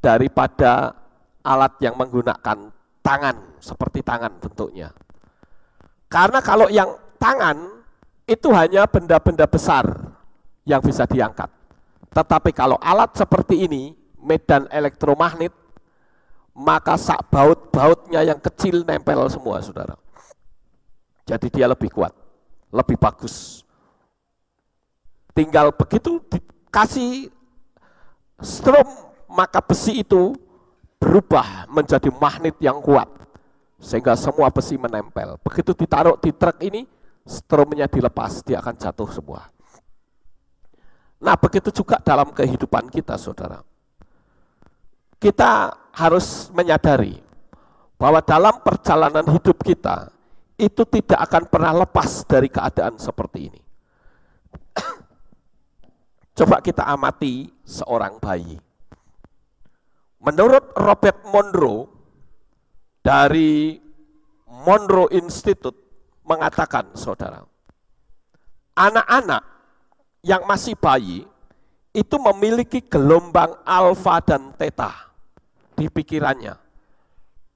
daripada alat yang menggunakan tangan, seperti tangan bentuknya. Karena kalau yang tangan itu hanya benda-benda besar yang bisa diangkat. Tetapi kalau alat seperti ini, medan elektromagnet, maka sak baut-bautnya yang kecil nempel semua, saudara. Jadi dia lebih kuat, lebih bagus. Tinggal begitu dikasih strom, maka besi itu berubah menjadi magnet yang kuat. Sehingga semua besi menempel. Begitu ditaruh di truk ini, stromnya dilepas, dia akan jatuh semua. Nah begitu juga dalam kehidupan kita, saudara. Kita harus menyadari bahwa dalam perjalanan hidup kita, itu tidak akan pernah lepas dari keadaan seperti ini. Coba kita amati seorang bayi. Menurut Robert Monroe, dari Monroe Institute mengatakan, saudara, anak-anak yang masih bayi itu memiliki gelombang alfa dan theta di pikirannya.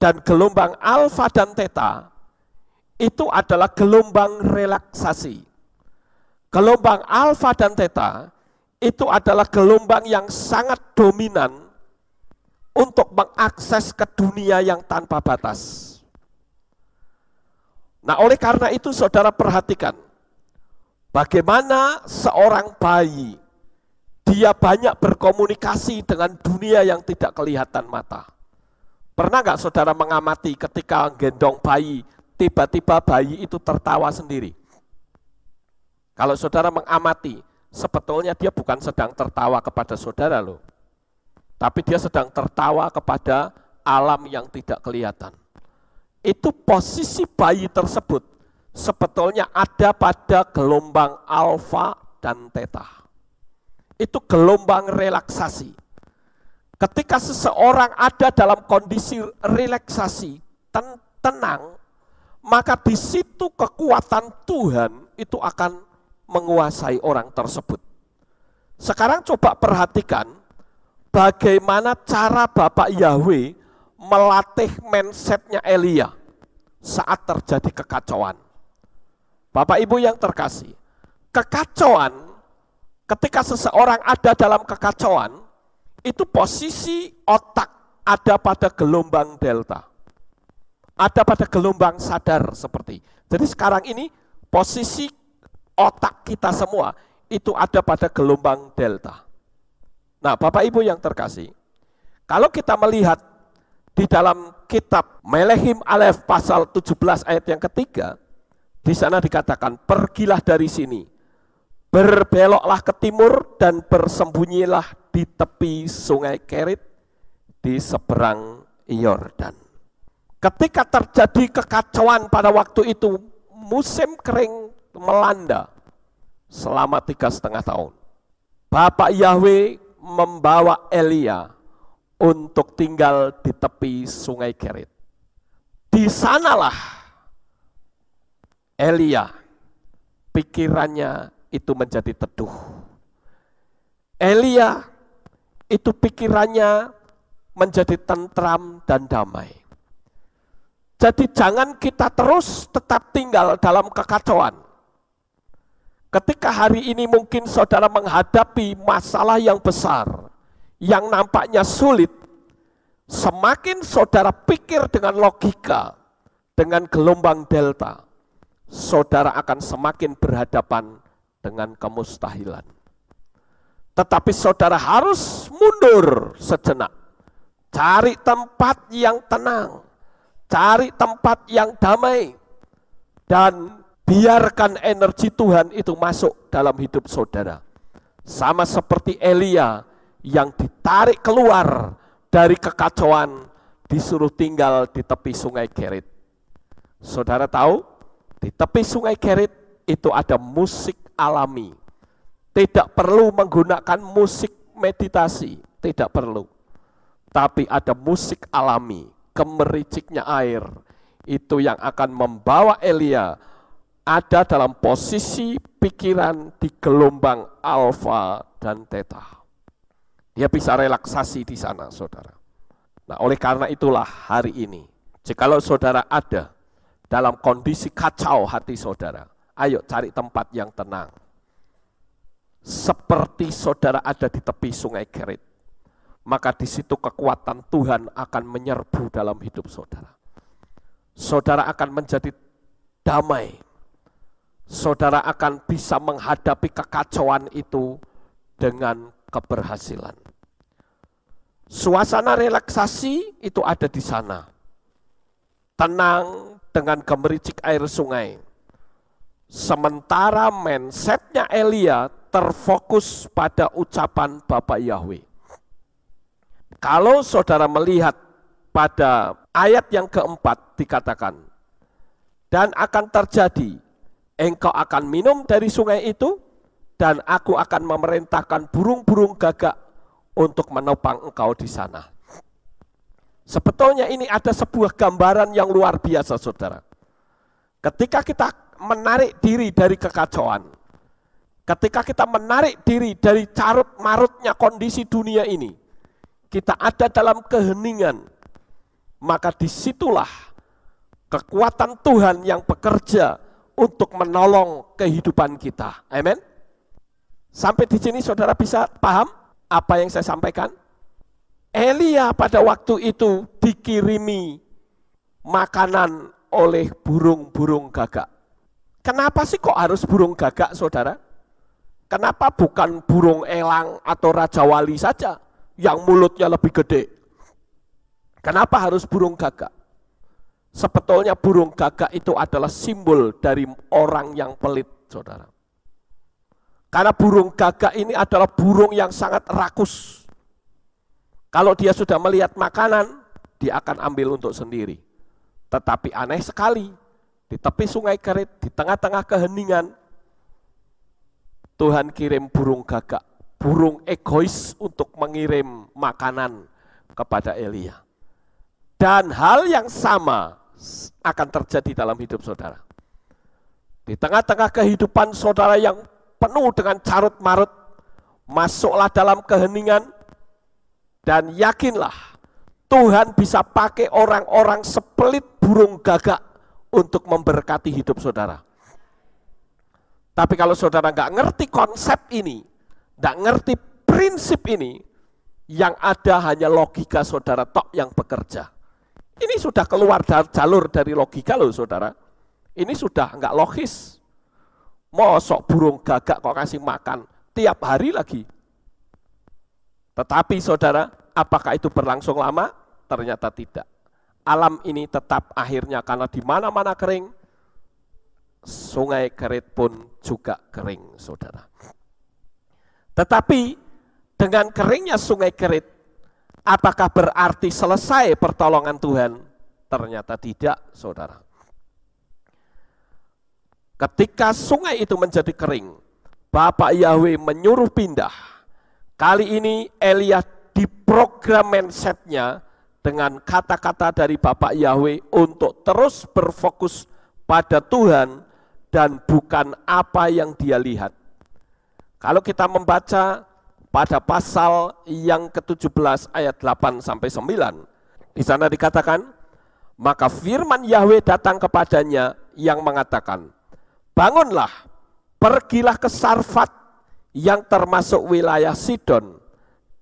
Dan gelombang alfa dan theta itu adalah gelombang relaksasi. Gelombang alfa dan theta itu adalah gelombang yang sangat dominan untuk mengakses ke dunia yang tanpa batas. Nah, oleh karena itu saudara perhatikan, bagaimana seorang bayi, dia banyak berkomunikasi dengan dunia yang tidak kelihatan mata. Pernah nggak saudara mengamati ketika gendong bayi, tiba-tiba bayi itu tertawa sendiri? Kalau saudara mengamati, sebetulnya dia bukan sedang tertawa kepada saudara loh, tapi dia sedang tertawa kepada alam yang tidak kelihatan. Itu posisi bayi tersebut sebetulnya ada pada gelombang alfa dan theta. Itu gelombang relaksasi. Ketika seseorang ada dalam kondisi relaksasi, tenang, maka di situ kekuatan Tuhan itu akan menguasai orang tersebut. Sekarang coba perhatikan bagaimana cara Bapak Yahweh melatih mindsetnya Elia saat terjadi kekacauan. Bapak Ibu yang terkasih, kekacauan, ketika seseorang ada dalam kekacauan, itu posisi otak ada pada gelombang delta. Ada pada gelombang sadar seperti. Jadi sekarang ini posisi otak kita semua itu ada pada gelombang delta. Nah, Bapak Ibu yang terkasih, kalau kita melihat di dalam kitab Melehim Alef pasal 17 ayat yang ketiga, di sana dikatakan, pergilah dari sini, berbeloklah ke timur dan bersembunyilah di tepi sungai Kerit di seberang Yordan. Ketika terjadi kekacauan pada waktu itu, musim kering melanda selama 3,5 tahun. Bapak Yahweh membawa Elia untuk tinggal di tepi sungai Kerit. Di sanalah Elia, pikirannya itu menjadi teduh. Elia itu pikirannya menjadi tentram dan damai. Jadi jangan kita terus tetap tinggal dalam kekacauan. Ketika hari ini mungkin saudara menghadapi masalah yang besar, yang nampaknya sulit, semakin saudara pikir dengan logika, dengan gelombang delta, saudara akan semakin berhadapan dengan kemustahilan. Tetapi saudara harus mundur sejenak, cari tempat yang tenang, cari tempat yang damai, dan biarkan energi Tuhan itu masuk dalam hidup saudara. Sama seperti Elia yang ditarik keluar dari kekacauan, disuruh tinggal di tepi sungai Kerit. Saudara tahu, di tepi sungai Kerit itu ada musik alami. Tidak perlu menggunakan musik meditasi, tidak perlu. Tapi ada musik alami, gemericiknya air. Itu yang akan membawa Elia ada dalam posisi pikiran di gelombang alfa dan theta. Dia bisa relaksasi di sana, saudara. Nah, oleh karena itulah hari ini, jikalau saudara ada dalam kondisi kacau hati saudara, ayo cari tempat yang tenang. Seperti saudara ada di tepi sungai Kerit, maka di situ kekuatan Tuhan akan menyerbu dalam hidup saudara. Saudara akan menjadi damai. Saudara akan bisa menghadapi kekacauan itu dengan keberhasilan. Suasana relaksasi itu ada di sana. Tenang dengan gemericik air sungai. Sementara mindsetnya Elia terfokus pada ucapan Bapak Yahweh. Kalau saudara melihat pada ayat yang keempat dikatakan, dan akan terjadi, engkau akan minum dari sungai itu, dan aku akan memerintahkan burung-burung gagak untuk menopang engkau di sana. Sebetulnya ini ada sebuah gambaran yang luar biasa, saudara. Ketika kita menarik diri dari kekacauan, ketika kita menarik diri dari carut marutnya kondisi dunia ini, kita ada dalam keheningan, maka disitulah kekuatan Tuhan yang bekerja untuk menolong kehidupan kita. Amin. Sampai di sini saudara bisa paham apa yang saya sampaikan? Elia pada waktu itu dikirimi makanan oleh burung-burung gagak. Kenapa sih kok harus burung gagak, saudara? Kenapa bukan burung elang atau raja wali saja yang mulutnya lebih gede? Kenapa harus burung gagak? Sebetulnya burung gagak itu adalah simbol dari orang yang pelit, saudara. Karena burung gagak ini adalah burung yang sangat rakus. Kalau dia sudah melihat makanan, dia akan ambil untuk sendiri. Tetapi aneh sekali, di tepi sungai Kerit, di tengah-tengah keheningan, Tuhan kirim burung gagak, burung egois untuk mengirim makanan kepada Elia. Dan hal yang sama akan terjadi dalam hidup saudara. Di tengah-tengah kehidupan saudara yang penuh dengan carut marut, masuklah dalam keheningan dan yakinlah Tuhan bisa pakai orang-orang sepelit burung gagak untuk memberkati hidup saudara. Tapi kalau saudara nggak ngerti konsep ini, nggak ngerti prinsip ini, yang ada hanya logika saudara tok yang bekerja. Ini sudah keluar jalur dari logika loh saudara. Ini sudah nggak logis. Mosok burung gagak kok kasih makan tiap hari lagi. Tetapi saudara, apakah itu berlangsung lama? Ternyata tidak. Alam ini tetap akhirnya karena di mana-mana kering, sungai Kerit pun juga kering, saudara. Tetapi dengan keringnya sungai Kerit, apakah berarti selesai pertolongan Tuhan? Ternyata tidak, saudara. Ketika sungai itu menjadi kering, Bapak Yahweh menyuruh pindah. Kali ini Elia diprogram mindsetnya dengan kata-kata dari Bapak Yahweh untuk terus berfokus pada Tuhan dan bukan apa yang dia lihat. Kalau kita membaca pada pasal yang ke-17 ayat 8 sampai 9, di sana dikatakan, maka firman Yahweh datang kepadanya yang mengatakan, bangunlah, pergilah ke Sarfat yang termasuk wilayah Sidon,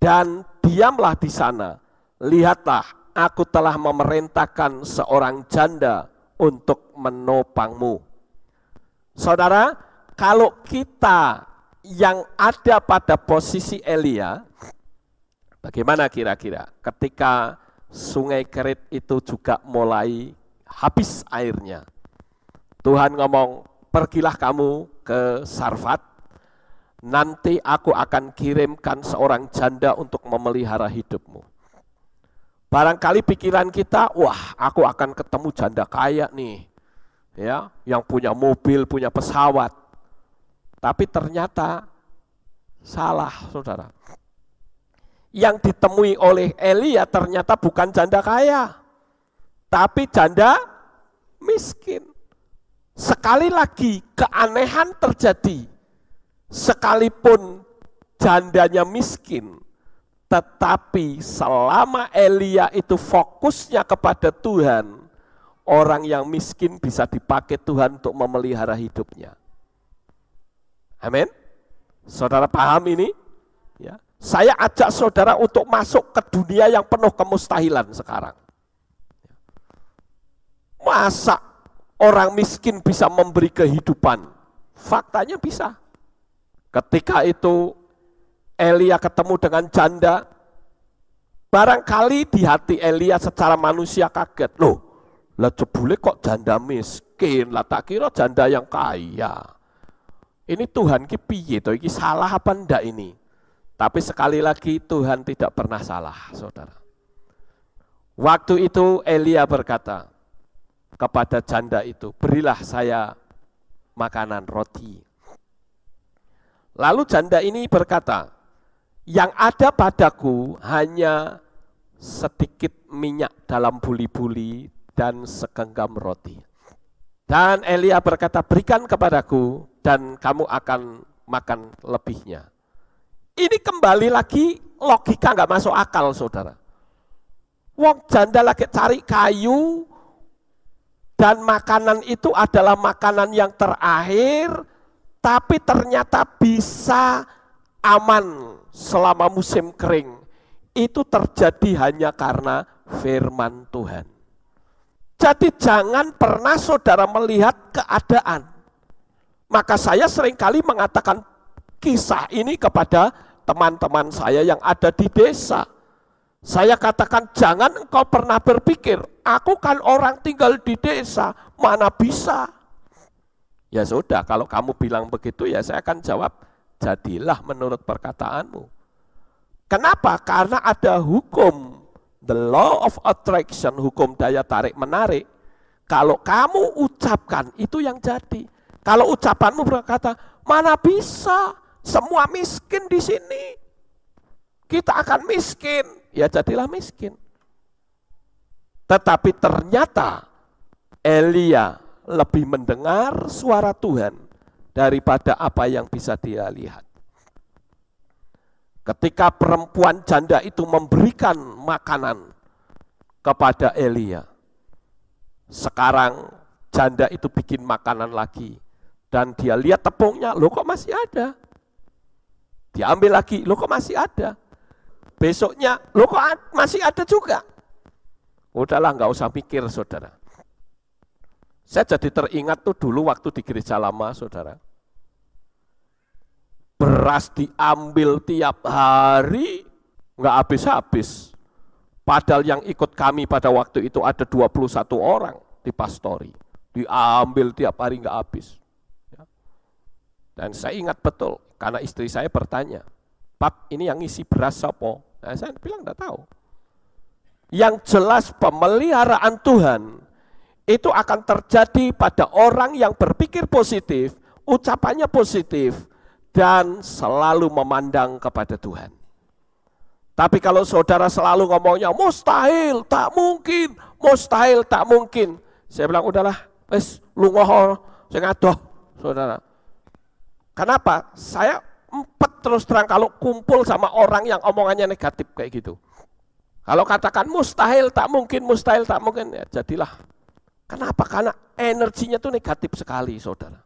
dan diamlah di sana. Lihatlah, aku telah memerintahkan seorang janda untuk menopangmu. Saudara, kalau kita yang ada pada posisi Elia, bagaimana kira-kira ketika sungai Kerit itu juga mulai habis airnya? Tuhan ngomong, pergilah kamu ke Sarfat, nanti aku akan kirimkan seorang janda untuk memelihara hidupmu. Barangkali pikiran kita, wah aku akan ketemu janda kaya nih, ya, yang punya mobil, punya pesawat. Tapi ternyata salah, saudara. Yang ditemui oleh Elia ternyata bukan janda kaya, tapi janda miskin. Sekali lagi keanehan terjadi, sekalipun jandanya miskin, tetapi selama Elia itu fokusnya kepada Tuhan, orang yang miskin bisa dipakai Tuhan untuk memelihara hidupnya. Amin. Saudara paham ini? Ya. Saya ajak saudara untuk masuk ke dunia yang penuh kemustahilan sekarang. Masa orang miskin bisa memberi kehidupan? Faktanya bisa. Ketika itu Elia ketemu dengan janda, barangkali di hati Elia secara manusia kaget, loh, lah jebule kok janda miskin, lah tak kira janda yang kaya. Ini Tuhan ki piye to, iki salah apa ndak ini? Tapi sekali lagi Tuhan tidak pernah salah, saudara. Waktu itu Elia berkata kepada janda itu, berilah saya makanan roti. Lalu janda ini berkata, yang ada padaku hanya sedikit minyak dalam buli-buli dan segenggam roti. Dan Elia berkata, berikan kepadaku dan kamu akan makan lebihnya. Ini kembali lagi logika nggak masuk akal, saudara. Wong janda lagi cari kayu dan makanan itu adalah makanan yang terakhir, tapi ternyata bisa aman selama musim kering. Itu terjadi hanya karena firman Tuhan. Jadi jangan pernah saudara melihat keadaan. Maka saya seringkali mengatakan kisah ini kepada teman-teman saya yang ada di desa. Saya katakan jangan engkau pernah berpikir, aku kan orang tinggal di desa, mana bisa. Ya sudah, kalau kamu bilang begitu ya saya akan jawab, jadilah menurut perkataanmu. Kenapa? Karena ada hukum, the law of attraction, hukum daya tarik menarik. Kalau kamu ucapkan, itu yang jadi. Kalau ucapanmu berkata, mana bisa, semua miskin di sini. Kita akan miskin, ya jadilah miskin. Tetapi ternyata Elia lebih mendengar suara Tuhan daripada apa yang bisa dia lihat. Ketika perempuan janda itu memberikan makanan kepada Elia, sekarang janda itu bikin makanan lagi. Dan dia lihat tepungnya, loh kok masih ada. Dia ambil lagi, loh kok masih ada. Besoknya, loh kok masih ada juga. Udahlah, nggak usah mikir, saudara. Saya jadi teringat tuh dulu waktu di gereja lama, saudara. Beras diambil tiap hari, nggak habis-habis. Padahal yang ikut kami pada waktu itu ada 21 orang di pastori. Diambil tiap hari nggak habis. Dan saya ingat betul, karena istri saya bertanya, Pap, ini yang ngisi beras apa? Nah, saya bilang enggak tahu. Yang jelas pemeliharaan Tuhan itu akan terjadi pada orang yang berpikir positif, ucapannya positif, dan selalu memandang kepada Tuhan. Tapi kalau saudara selalu ngomongnya, mustahil, tak mungkin, mustahil, tak mungkin. Saya bilang, udahlah, wes lu ngohor, saya ngadoh, saudara. Kenapa? Saya terus terang kalau kumpul sama orang yang omongannya negatif kayak gitu. Kalau katakan mustahil, tak mungkin, ya jadilah. Kenapa? Karena energinya tuh negatif sekali, saudara.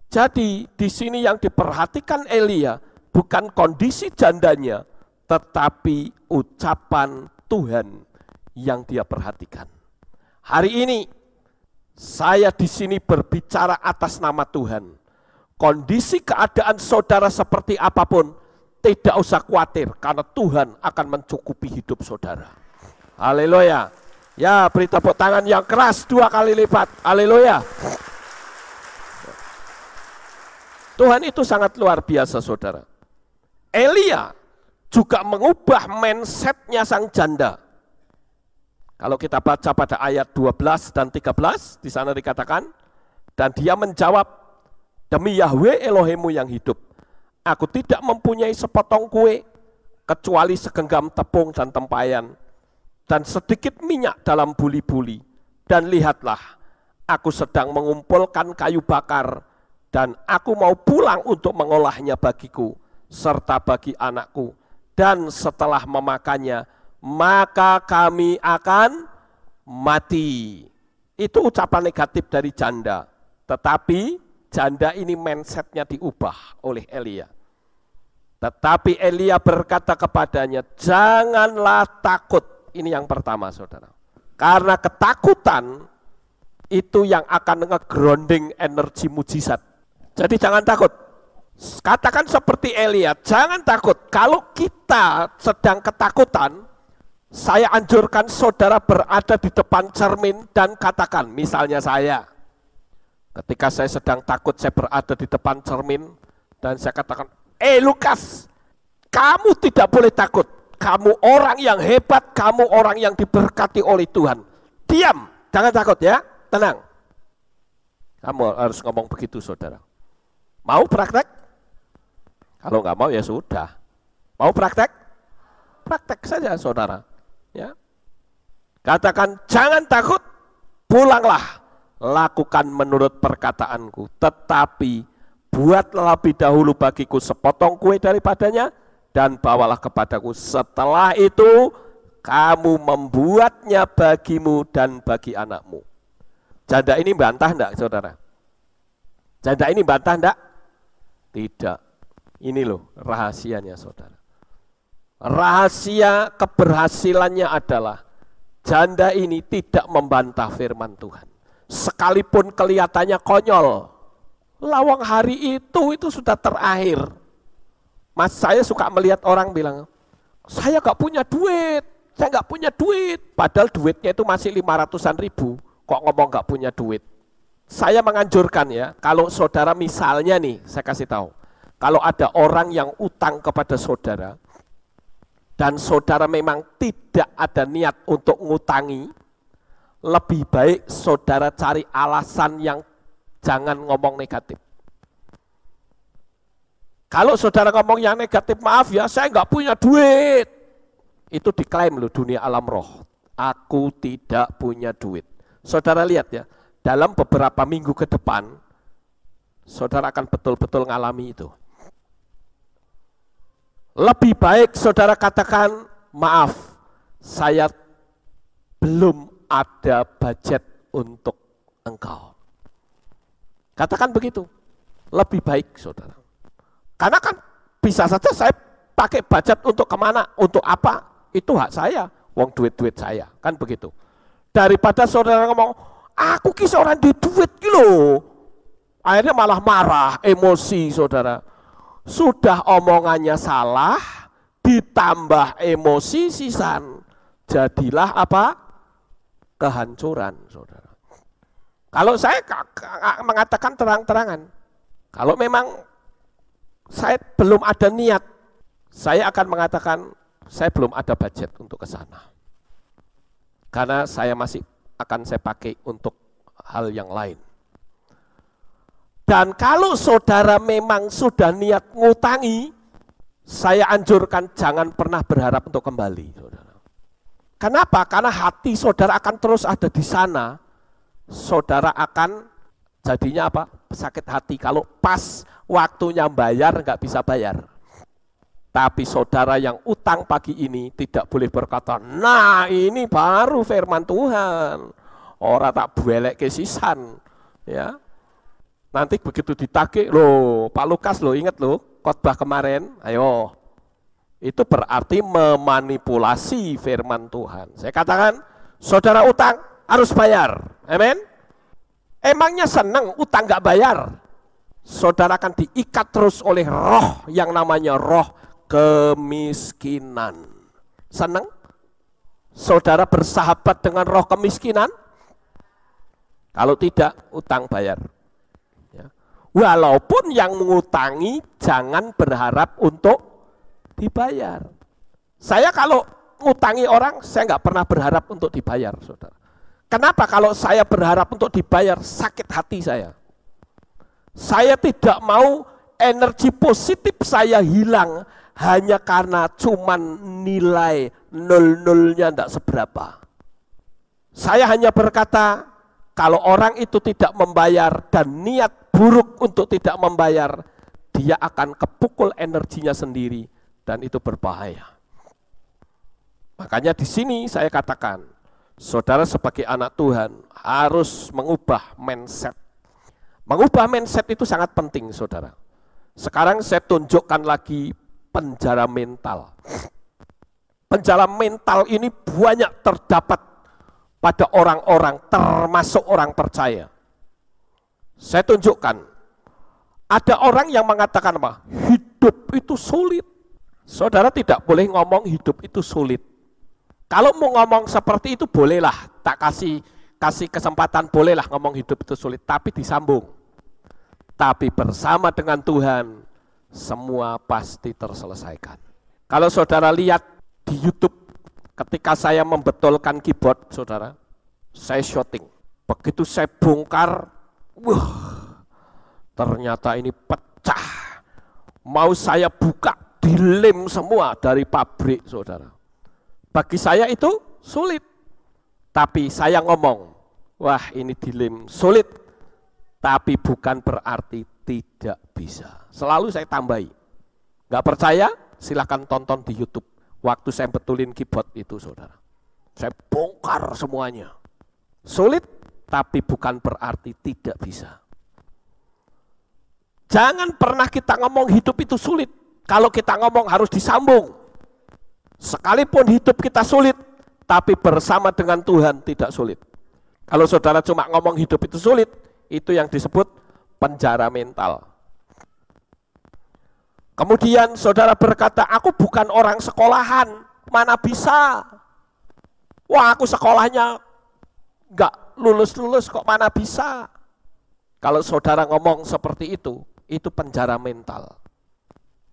Jadi di sini yang diperhatikan Elia bukan kondisi jandanya, tetapi ucapan Tuhan yang dia perhatikan. Hari ini saya di sini berbicara atas nama Tuhan. Kondisi keadaan saudara seperti apapun, tidak usah khawatir karena Tuhan akan mencukupi hidup saudara. Haleluya. Ya, beri tepuk tangan yang keras 2 kali lipat. Haleluya. Tuhan itu sangat luar biasa, saudara. Elia juga mengubah mindsetnya sang janda. Kalau kita baca pada ayat 12 dan 13, di sana dikatakan, dan dia menjawab, demi Yahweh Elohimmu yang hidup, aku tidak mempunyai sepotong kue, kecuali segenggam tepung dan tempayan, dan sedikit minyak dalam buli-buli. Dan lihatlah, aku sedang mengumpulkan kayu bakar, dan aku mau pulang untuk mengolahnya bagiku, serta bagi anakku. Dan setelah memakannya, maka kami akan mati. Itu ucapan negatif dari janda. Tetapi janda ini mindsetnya diubah oleh Elia. Tetapi Elia berkata kepadanya, janganlah takut. Ini yang pertama, saudara. Karena ketakutan itu yang akan nge-grounding energi mujizat. Jadi jangan takut. Katakan seperti Elia, jangan takut. Kalau kita sedang ketakutan, saya anjurkan saudara berada di depan cermin dan katakan, misalnya saya, ketika saya sedang takut, saya berada di depan cermin dan saya katakan, Lukas, kamu tidak boleh takut. Kamu orang yang hebat, kamu orang yang diberkati oleh Tuhan. Diam, jangan takut ya, tenang. Kamu harus ngomong begitu, saudara. Mau praktek? Kalau nggak mau ya sudah. Mau praktek? Praktek saja, saudara. Ya. Katakan jangan takut, pulanglah, lakukan menurut perkataanku, tetapi buatlah lebih dahulu bagiku sepotong kue daripadanya, dan bawalah kepadaku. Setelah itu, kamu membuatnya bagimu dan bagi anakmu. Janda ini bantah enggak, saudara? Janda ini bantah enggak? Tidak. Ini loh rahasianya, saudara. Rahasia keberhasilannya adalah janda ini tidak membantah firman Tuhan. Sekalipun kelihatannya konyol, lawang hari itu sudah terakhir. Mas, saya suka melihat orang bilang, saya gak punya duit, saya gak punya duit. Padahal duitnya itu masih 500-an ribu, kok ngomong gak punya duit. Saya menganjurkan ya, kalau saudara misalnya nih, saya kasih tahu, kalau ada orang yang utang kepada saudara, dan saudara memang tidak ada niat untuk ngutangi, lebih baik saudara cari alasan yang jangan ngomong negatif. Kalau saudara ngomong yang negatif, maaf ya, saya nggak punya duit. Itu diklaim loh dunia alam roh. Aku tidak punya duit. Saudara lihat ya, dalam beberapa minggu ke depan, saudara akan betul-betul ngalami itu. Lebih baik saudara katakan, maaf, saya belum ada budget untuk engkau. Katakan begitu, lebih baik saudara. Karena kan bisa saja saya pakai budget untuk kemana, untuk apa, itu hak saya, wong duit-duit saya, kan begitu. Daripada saudara ngomong, aku kisah orang di duit gitu, akhirnya malah marah, emosi saudara. Sudah omongannya salah, ditambah emosi sisan, jadilah apa? Kehancuran, saudara. Kalau saya mengatakan terang-terangan, kalau memang saya belum ada niat, saya akan mengatakan saya belum ada budget untuk ke sana. Karena saya masih akan saya pakai untuk hal yang lain. Dan kalau saudara memang sudah niat ngutangi, saya anjurkan jangan pernah berharap untuk kembali, saudara. Kenapa? Karena hati saudara akan terus ada di sana. Saudara akan jadinya apa? Sakit hati kalau pas waktunya bayar nggak bisa bayar. Tapi saudara yang utang pagi ini tidak boleh berkata, nah ini baru firman Tuhan, orang tak buelek kesisan, ya. Nanti begitu ditagih, loh Pak Lukas loh, ingat loh khotbah kemarin, ayo. Itu berarti memanipulasi firman Tuhan. Saya katakan, saudara utang harus bayar, amin. Emangnya senang utang gak bayar? Saudara akan diikat terus oleh roh yang namanya roh kemiskinan. Senang? Saudara bersahabat dengan roh kemiskinan? Kalau tidak, utang bayar. Walaupun yang mengutangi jangan berharap untuk dibayar. Saya kalau ngutangi orang, saya nggak pernah berharap untuk dibayar, saudara. Kenapa? Kalau saya berharap untuk dibayar, sakit hati saya. Saya tidak mau energi positif saya hilang hanya karena cuman nilai nol-nolnya enggak seberapa. Saya hanya berkata, kalau orang itu tidak membayar dan niat buruk untuk tidak membayar, dia akan kepukul energinya sendiri dan itu berbahaya. Makanya di sini saya katakan, saudara sebagai anak Tuhan harus mengubah mindset. Mengubah mindset itu sangat penting, saudara. Sekarang saya tunjukkan lagi penjara mental. Penjara mental ini banyak terdapat pada orang-orang, termasuk orang percaya. Saya tunjukkan, ada orang yang mengatakan apa? Hidup itu sulit. Saudara tidak boleh ngomong hidup itu sulit. Kalau mau ngomong seperti itu bolehlah, tak kasih kesempatan, bolehlah ngomong hidup itu sulit, tapi disambung. Tapi bersama dengan Tuhan, semua pasti terselesaikan. Kalau saudara lihat di YouTube, ketika saya membetulkan keyboard, saudara, saya shooting. Begitu saya bongkar, ternyata ini pecah. Mau saya buka, dilem semua dari pabrik, saudara. Bagi saya itu sulit. Tapi saya ngomong, Wah, ini dilem sulit, tapi bukan berarti tidak bisa. Selalu saya tambahi. Nggak percaya? Silahkan tonton di YouTube. Waktu saya betulin keyboard itu, saudara. Saya bongkar semuanya. Sulit, tapi bukan berarti tidak bisa. Jangan pernah kita ngomong hidup itu sulit. Kalau kita ngomong harus disambung. Sekalipun hidup kita sulit, tapi bersama dengan Tuhan tidak sulit. Kalau saudara cuma ngomong hidup itu sulit, itu yang disebut penjara mental. Kemudian saudara berkata, aku bukan orang sekolahan, mana bisa. Wah, aku sekolahnya enggak lulus-lulus kok, mana bisa. Kalau saudara ngomong seperti itu penjara mental.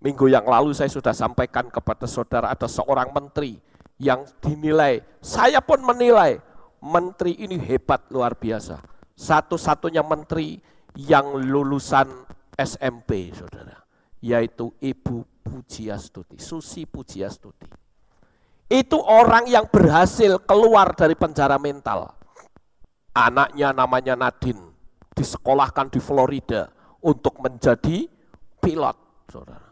Minggu yang lalu saya sudah sampaikan kepada saudara, ada seorang menteri yang dinilai, saya pun menilai, menteri ini hebat luar biasa. Satu-satunya menteri yang lulusan SMP, saudara, yaitu Ibu Pujiastuti, Susi Pujiastuti. Itu orang yang berhasil keluar dari penjara mental. Anaknya namanya Nadine, disekolahkan di Florida untuk menjadi pilot, saudara.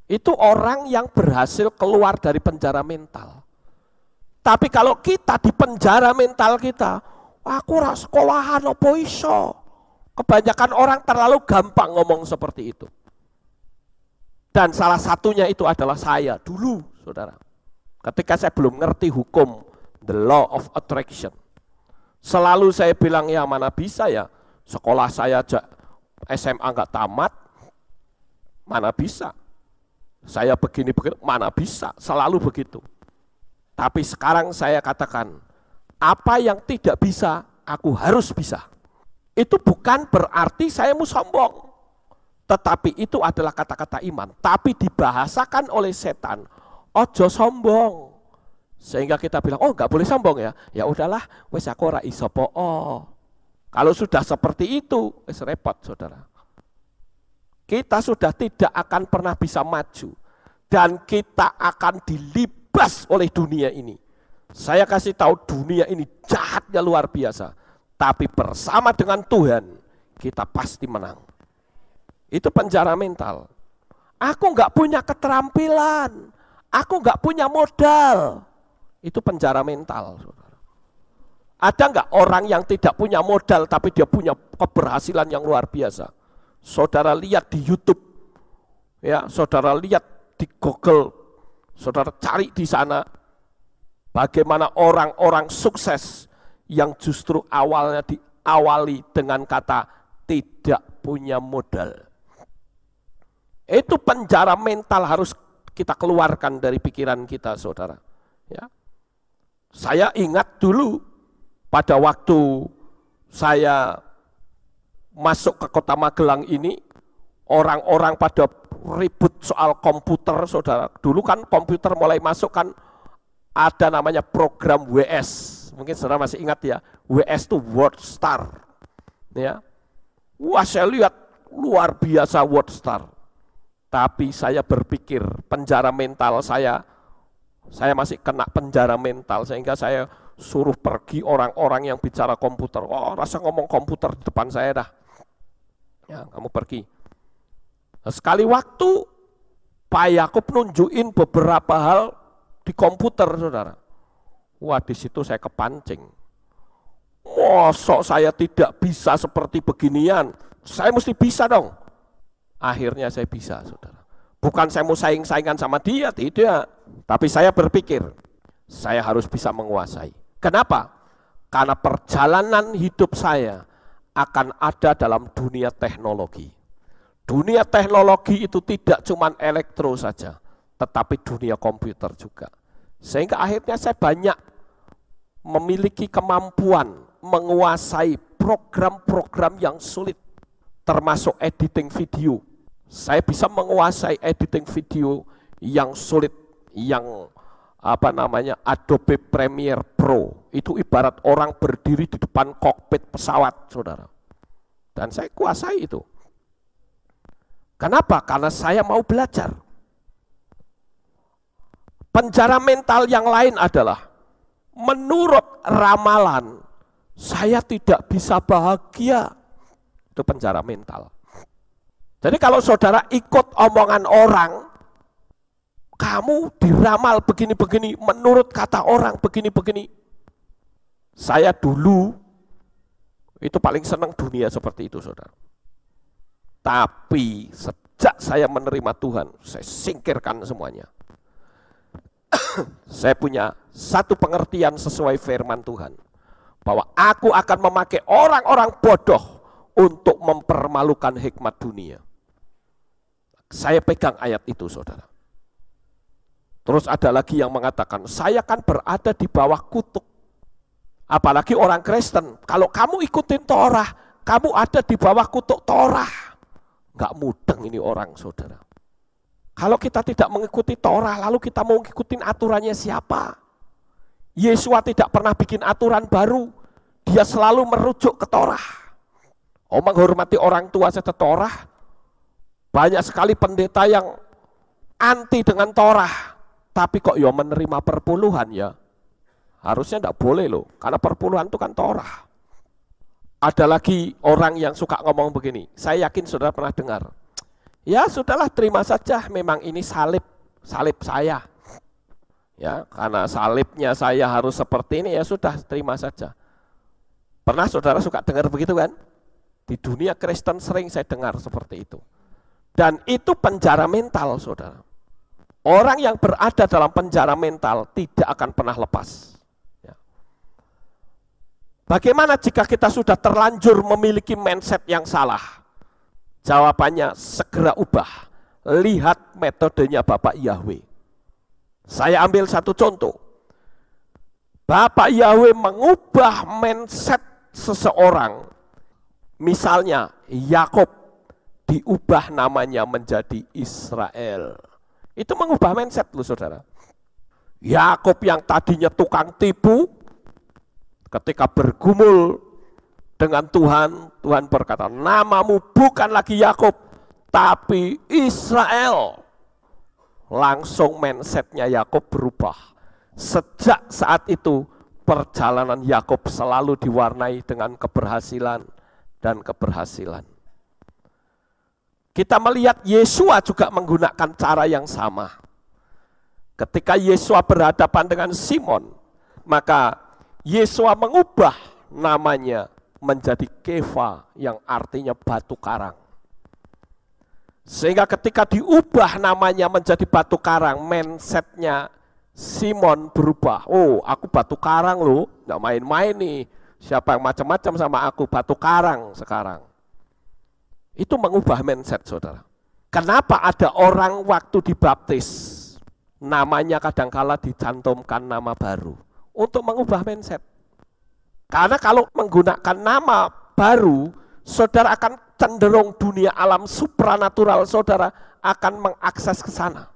Itu orang yang berhasil keluar dari penjara mental. Tapi kalau kita di penjara mental kita, aku ora sekolahan opo iso. Kebanyakan orang terlalu gampang ngomong seperti itu. Dan salah satunya itu adalah saya dulu, saudara. Ketika saya belum ngerti hukum the law of attraction, selalu saya bilang, ya mana bisa ya, sekolah saya aja SMA enggak tamat, mana bisa. Saya begini, mana bisa, selalu begitu. Tapi sekarang saya katakan, apa yang tidak bisa, aku harus bisa. Itu bukan berarti saya mau sombong, tetapi itu adalah kata-kata iman. Tapi dibahasakan oleh setan, ojo sombong. Sehingga kita bilang, oh nggak boleh sombong ya. Ya udahlah, wes aku ora iso po. Kalau sudah seperti itu, wes repot, saudara. Kita sudah tidak akan pernah bisa maju, dan kita akan dilibas oleh dunia ini. Saya kasih tahu, dunia ini jahatnya luar biasa, tapi bersama dengan Tuhan kita pasti menang. Itu penjara mental. Aku nggak punya keterampilan, aku nggak punya modal. Itu penjara mental, saudara. Ada nggak orang yang tidak punya modal tapi dia punya keberhasilan yang luar biasa? Saudara lihat di YouTube, ya, saudara lihat di Google, saudara cari di sana bagaimana orang-orang sukses yang justru awalnya diawali dengan kata tidak punya modal. Itu penjara mental harus kita keluarkan dari pikiran kita, saudara. Ya. Saya ingat dulu pada waktu saya masuk ke kota Magelang ini, orang-orang pada ribut soal komputer, saudara. Dulu kan komputer mulai masuk kan ada namanya program WS. Mungkin saudara masih ingat ya, WS itu WordStar. Ya. Wah, saya lihat luar biasa WordStar. Tapi saya berpikir penjara mental saya masih kena penjara mental, sehingga saya suruh pergi orang-orang yang bicara komputer. Oh, rasa ngomong komputer di depan saya dah. Ya, kamu pergi. Nah, sekali waktu Pak Yakub nunjukin beberapa hal di komputer, saudara. Wah, di situ saya kepancing. Mosok saya tidak bisa seperti beginian, saya mesti bisa dong. Akhirnya saya bisa, saudara. Bukan saya mau saing-saingan sama dia, tidak. Tapi saya berpikir, saya harus bisa menguasai. Kenapa? Karena perjalanan hidup saya akan ada dalam dunia teknologi. Dunia teknologi itu tidak cuma elektro saja, tetapi dunia komputer juga. Sehingga akhirnya saya banyak memiliki kemampuan menguasai program-program yang sulit, termasuk editing video. Saya bisa menguasai editing video yang sulit, yang Adobe Premiere Pro. Itu ibarat orang berdiri di depan kokpit pesawat, saudara. Dan saya kuasai itu. Kenapa? Karena saya mau belajar. Penjara mental yang lain adalah, menurut ramalan, Saya tidak bisa bahagia. Itu penjara mental. Jadi kalau saudara ikut omongan orang, kamu diramal begini-begini, menurut kata orang begini-begini. Saya dulu itu paling senang dunia seperti itu, saudara. Tapi sejak saya menerima Tuhan, saya singkirkan semuanya. Saya punya satu pengertian sesuai firman Tuhan. Bahwa aku akan memakai orang-orang bodoh untuk mempermalukan hikmat dunia. Saya pegang ayat itu, saudara. Terus ada lagi yang mengatakan, saya kan berada di bawah kutuk. Apalagi orang Kristen, kalau kamu ikutin Torah, kamu ada di bawah kutuk Torah. Enggak mudeng ini orang, saudara. Kalau kita tidak mengikuti Torah, lalu kita mau ngikutin aturannya siapa? Yesua tidak pernah bikin aturan baru, dia selalu merujuk ke Torah. Menghormati orang tua serta Torah, banyak sekali pendeta yang anti dengan Torah, tapi kok ya menerima perpuluhan ya. Harusnya tidak boleh loh, karena perpuluhan itu kan Torah. Ada lagi orang yang suka ngomong begini, saya yakin saudara pernah dengar. Ya sudahlah, terima saja, memang ini salib saya. Ya, karena salibnya saya harus seperti ini, ya sudah, terima saja. Pernah saudara suka dengar begitu kan? Di dunia Kristen sering saya dengar seperti itu. Dan itu penjara mental, saudara. Orang yang berada dalam penjara mental tidak akan pernah lepas. Ya. Bagaimana jika kita sudah terlanjur memiliki mindset yang salah? Jawabannya segera ubah. Lihat metodenya Bapak Yahweh. Saya ambil satu contoh. Bapak Yahweh mengubah mindset seseorang. Misalnya Yakub diubah namanya menjadi Israel. Itu mengubah mindset loh, saudara. Yakub yang tadinya tukang tipu, ketika bergumul dengan Tuhan, Tuhan berkata, namamu bukan lagi Yakub, tapi Israel. Langsung mindsetnya Yakub berubah. Sejak saat itu perjalanan Yakub selalu diwarnai dengan keberhasilan dan keberhasilan. Kita melihat Yesua juga menggunakan cara yang sama. Ketika Yesua berhadapan dengan Simon, maka Yesua mengubah namanya menjadi Kefa yang artinya batu karang. Sehingga ketika diubah namanya menjadi batu karang, mindsetnya Simon berubah. Oh, aku batu karang loh, nggak main-main nih. Siapa yang macam-macam sama aku, batu karang sekarang. Itu mengubah mindset, saudara. Kenapa ada orang waktu dibaptis, namanya kadangkala dicantumkan nama baru? Untuk mengubah mindset. Karena kalau menggunakan nama baru, saudara akan cenderung dunia alam supranatural, saudara akan mengakses ke sana.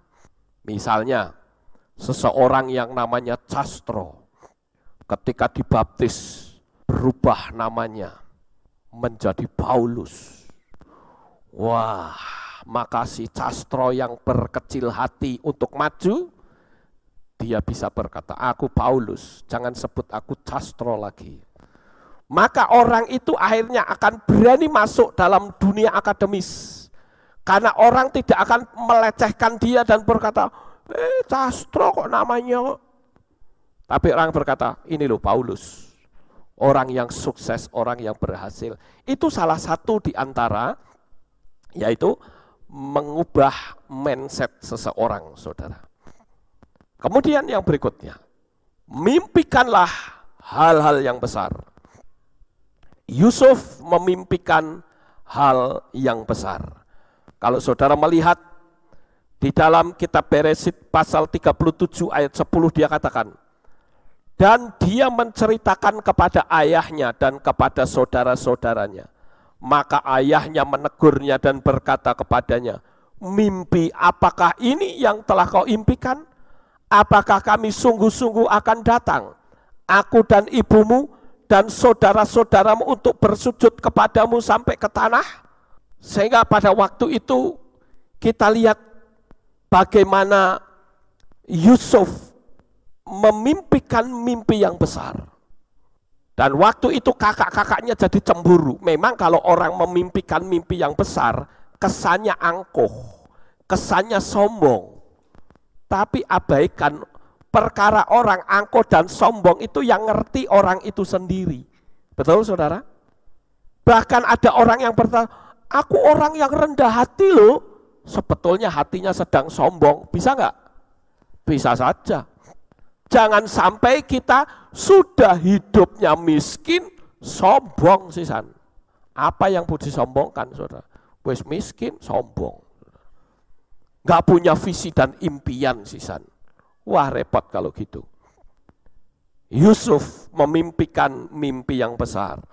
Misalnya, seseorang yang namanya Castro, ketika dibaptis, berubah namanya menjadi Paulus. Wah, maka si Castro yang berkecil hati untuk maju, dia bisa berkata, aku Paulus, jangan sebut aku Castro lagi. Maka orang itu akhirnya akan berani masuk dalam dunia akademis. Karena orang tidak akan melecehkan dia dan berkata, Castro kok namanya. Tapi orang berkata, ini loh Paulus. Orang yang sukses, orang yang berhasil. Itu salah satu di antara, yaitu mengubah mindset seseorang, saudara. Kemudian yang berikutnya, mimpikanlah hal-hal yang besar. Yusuf memimpikan hal yang besar. Kalau saudara melihat di dalam kitab Beresit pasal 37 ayat 10 dia katakan, dan dia menceritakan kepada ayahnya dan kepada saudara-saudaranya. Maka ayahnya menegurnya dan berkata kepadanya, mimpi apakah ini yang telah kau impikan? Apakah kami sungguh-sungguh akan datang, aku dan ibumu dan saudara-saudaramu untuk bersujud kepadamu sampai ke tanah? Sehingga pada waktu itu kita lihat bagaimana Yusuf memimpikan mimpi yang besar. Dan waktu itu kakak-kakaknya jadi cemburu. Memang kalau orang memimpikan mimpi yang besar, kesannya angkuh, kesannya sombong. Tapi abaikan perkara orang angkuh dan sombong itu yang ngerti orang itu sendiri. Betul saudara? Bahkan ada orang yang berkata, aku orang yang rendah hati loh. Sebetulnya hatinya sedang sombong. Bisa nggak? Bisa saja. Jangan sampai kita sudah hidupnya miskin, sombong sisan. Apa yang mau disombongkan saudara? Wes miskin, sombong. Nggak punya visi dan impian sisan. Wah repot kalau gitu. Yusuf memimpikan mimpi yang besar.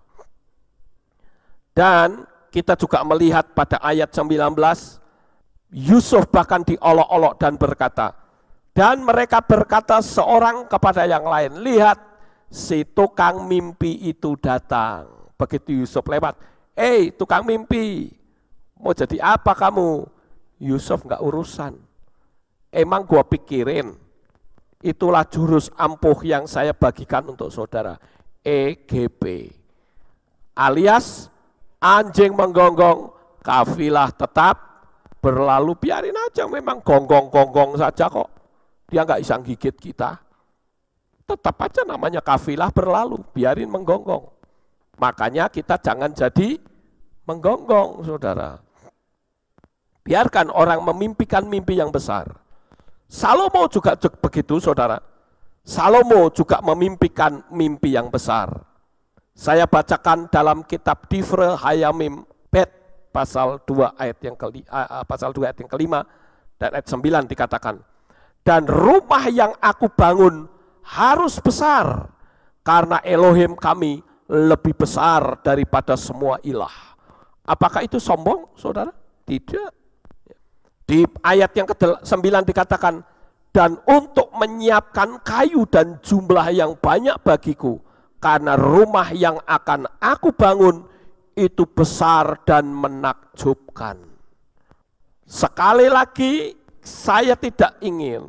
Dan kita juga melihat pada ayat 19, Yusuf bahkan diolok-olok dan berkata, dan mereka berkata seorang kepada yang lain, lihat si tukang mimpi itu datang. Begitu Yusuf lewat, tukang mimpi, mau jadi apa kamu? Yusuf nggak urusan. Emang gua pikirin, itulah jurus ampuh yang saya bagikan untuk saudara, EGP. Alias anjing menggonggong, kafilah tetap berlalu, biarin aja, memang gonggong-gonggong saja kok. Dia nggak bisa gigit kita. Tetap aja namanya kafilah berlalu, biarin menggonggong. Makanya kita jangan jadi menggonggong, saudara. Biarkan orang memimpikan mimpi yang besar. Salomo juga begitu, saudara. Salomo juga memimpikan mimpi yang besar. Saya bacakan dalam kitab Difre Hayamim Bet pasal 2 ayat yang kelima dan ayat 9 dikatakan, dan rumah yang aku bangun harus besar, karena Elohim kami lebih besar daripada semua ilah. Apakah itu sombong, saudara? Tidak. Di ayat yang ke-9 dikatakan, dan untuk menyiapkan kayu dan jumlah yang banyak bagiku, karena rumah yang akan aku bangun itu besar dan menakjubkan. Sekali lagi, saya tidak ingin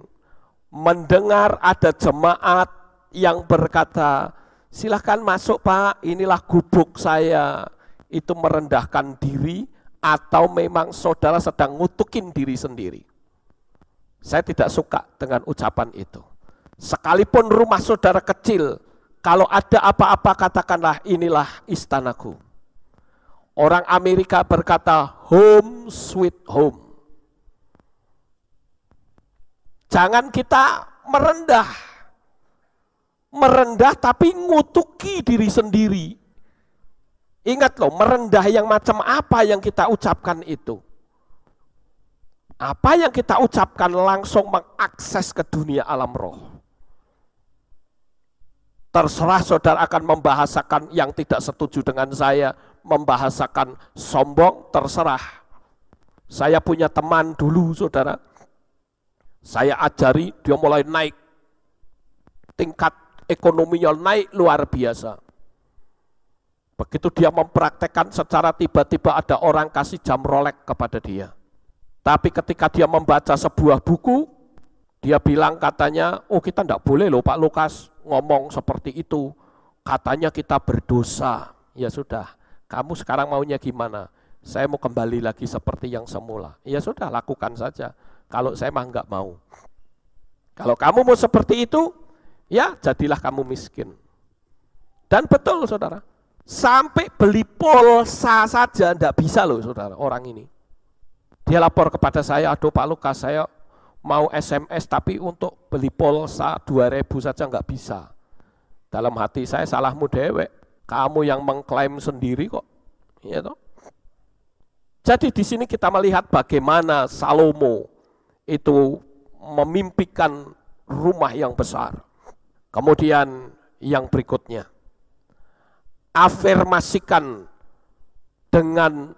mendengar ada jemaat yang berkata, silahkan masuk Pak, inilah gubuk saya. Itu merendahkan diri, atau memang saudara sedang ngutukin diri sendiri. Saya tidak suka dengan ucapan itu. Sekalipun rumah saudara kecil, kalau ada apa-apa katakanlah inilah istanaku. Orang Amerika berkata home sweet home. Jangan kita merendah tapi ngutuki diri sendiri. Ingat loh, merendah yang macam apa yang kita ucapkan itu. Apa yang kita ucapkan langsung mengakses ke dunia alam roh. Terserah saudara akan membahasakan yang tidak setuju dengan saya, membahasakan sombong, terserah. Saya punya teman dulu saudara, saya ajari, dia mulai naik, tingkat ekonominya naik luar biasa. Begitu dia mempraktekkan, secara tiba-tiba ada orang kasih jam Rolex kepada dia. Tapi ketika dia membaca sebuah buku, dia bilang katanya, oh kita enggak boleh loh Pak Lukas ngomong seperti itu, katanya kita berdosa. Ya sudah, kamu sekarang maunya gimana? Saya mau kembali lagi seperti yang semula. Ya sudah, lakukan saja. Kalau saya mah enggak mau. Kalau kamu mau seperti itu, ya jadilah kamu miskin. Dan betul saudara, sampai beli pulsa saja enggak bisa loh saudara, orang ini. Dia lapor kepada saya, aduh Pak Lukas, saya mau SMS tapi untuk beli pulsa 2.000 saja enggak bisa. Dalam hati saya, salahmu dewek, kamu yang mengklaim sendiri kok. Ya toh? Jadi di sini kita melihat bagaimana Salomo itu memimpikan rumah yang besar. Kemudian yang berikutnya, afirmasikan dengan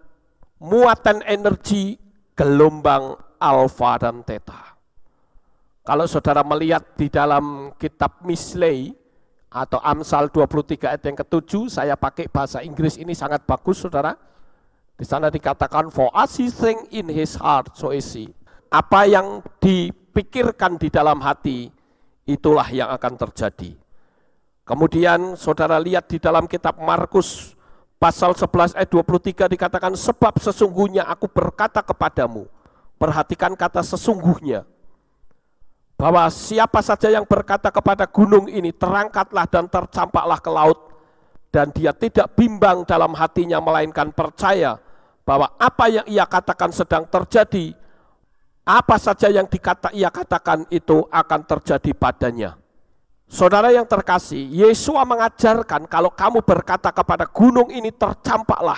muatan energi gelombang alfa dan theta. Kalau saudara melihat di dalam kitab Misley atau Amsal 23 ayat yang ke-7, saya pakai bahasa Inggris ini sangat bagus saudara. Di sana dikatakan, for as he think in his heart, so is he. Apa yang dipikirkan di dalam hati, itulah yang akan terjadi. Kemudian saudara lihat di dalam kitab Markus pasal 11 ayat 23 dikatakan, sebab sesungguhnya aku berkata kepadamu, perhatikan kata sesungguhnya, bahwa siapa saja yang berkata kepada gunung ini, terangkatlah dan tercampaklah ke laut, dan dia tidak bimbang dalam hatinya, melainkan percaya bahwa apa yang ia katakan sedang terjadi, apa saja yang ia katakan itu akan terjadi padanya. Saudara yang terkasih, Yesus mengajarkan kalau kamu berkata kepada gunung ini tercampaklah,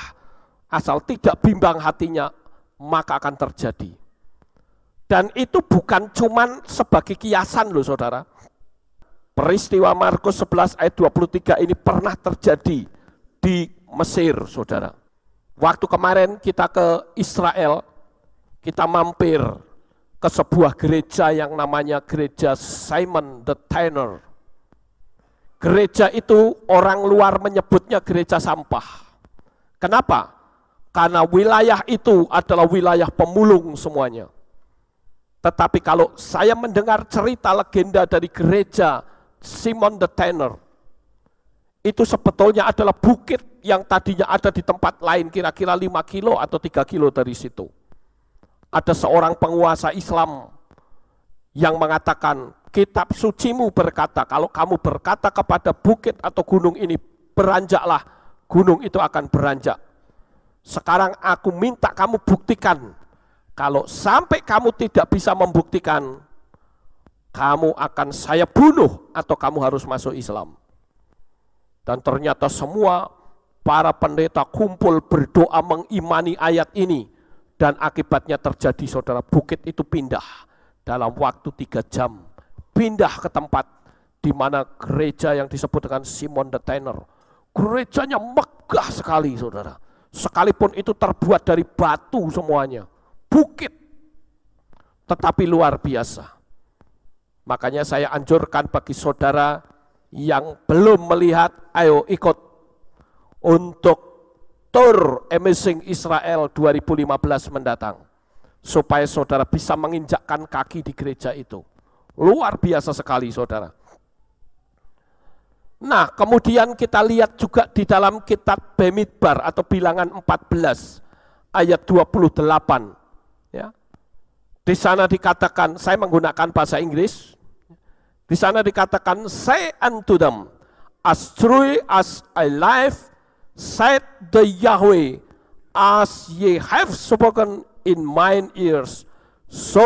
asal tidak bimbang hatinya, maka akan terjadi. Dan itu bukan cuman sebagai kiasan loh saudara. Peristiwa Markus 11 ayat 23 ini pernah terjadi di Mesir saudara. Waktu kemarin kita ke Israel, kita mampir ke sebuah gereja yang namanya gereja Simon the Tanner. Gereja itu orang luar menyebutnya gereja sampah. Kenapa? Karena wilayah itu adalah wilayah pemulung semuanya. Tetapi kalau saya mendengar cerita legenda dari gereja Simon the Tanner, itu sebetulnya adalah bukit yang tadinya ada di tempat lain, kira-kira 5 kilo atau 3 kilo dari situ. Ada seorang penguasa Islam yang mengatakan, kitab sucimu berkata, kalau kamu berkata kepada bukit atau gunung ini, beranjaklah, gunung itu akan beranjak. Sekarang aku minta kamu buktikan, kalau sampai kamu tidak bisa membuktikan, kamu akan saya bunuh atau kamu harus masuk Islam. Dan ternyata semua para pendeta kumpul berdoa mengimani ayat ini, dan akibatnya terjadi saudara, bukit itu pindah dalam waktu 3 jam. Pindah ke tempat di mana gereja yang disebut dengan Simon the Tanner. Gerejanya megah sekali saudara. Sekalipun itu terbuat dari batu semuanya. Bukit. Tetapi luar biasa. Makanya saya anjurkan bagi saudara yang belum melihat, ayo ikut untuk tur Amazing Israel 2015 mendatang. Supaya saudara bisa menginjakkan kaki di gereja itu. Luar biasa sekali saudara. Nah kemudian kita lihat juga di dalam kitab Bamidbar atau Bilangan 14 ayat 28 ya. Di sana dikatakan, saya menggunakan bahasa Inggris. Di sana dikatakan, say unto them, as truly as I live, said the Yahweh, as ye have spoken in mine ears, so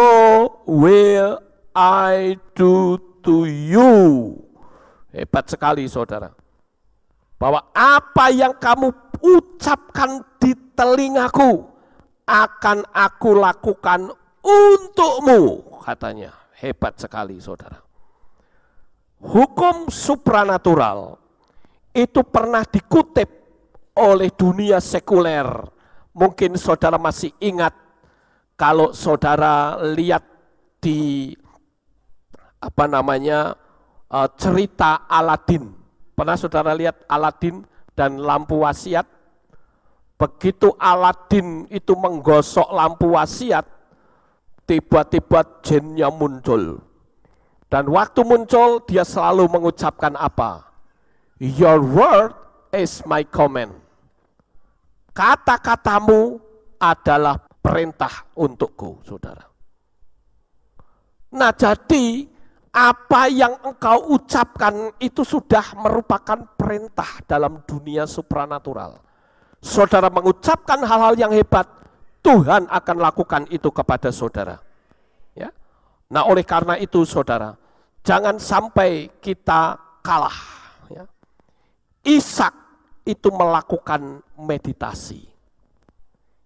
will I do to you. Hebat sekali saudara. Bahwa apa yang kamu ucapkan di telingaku akan aku lakukan untukmu, katanya. Hebat sekali saudara. Hukum supranatural itu pernah dikutip oleh dunia sekuler. Mungkin saudara masih ingat kalau saudara lihat di cerita Aladin. Pernah saudara lihat Aladin dan lampu wasiat? Begitu Aladin itu menggosok lampu wasiat, tiba-tiba jinnya muncul. Dan waktu muncul dia selalu mengucapkan apa? Your word is my command. Kata-katamu adalah perintah untukku, saudara. Nah jadi apa yang engkau ucapkan itu sudah merupakan perintah dalam dunia supranatural. Saudara mengucapkan hal-hal yang hebat, Tuhan akan lakukan itu kepada saudara. Ya. Nah oleh karena itu saudara, jangan sampai kita kalah. Ya. Ishak itu melakukan meditasi.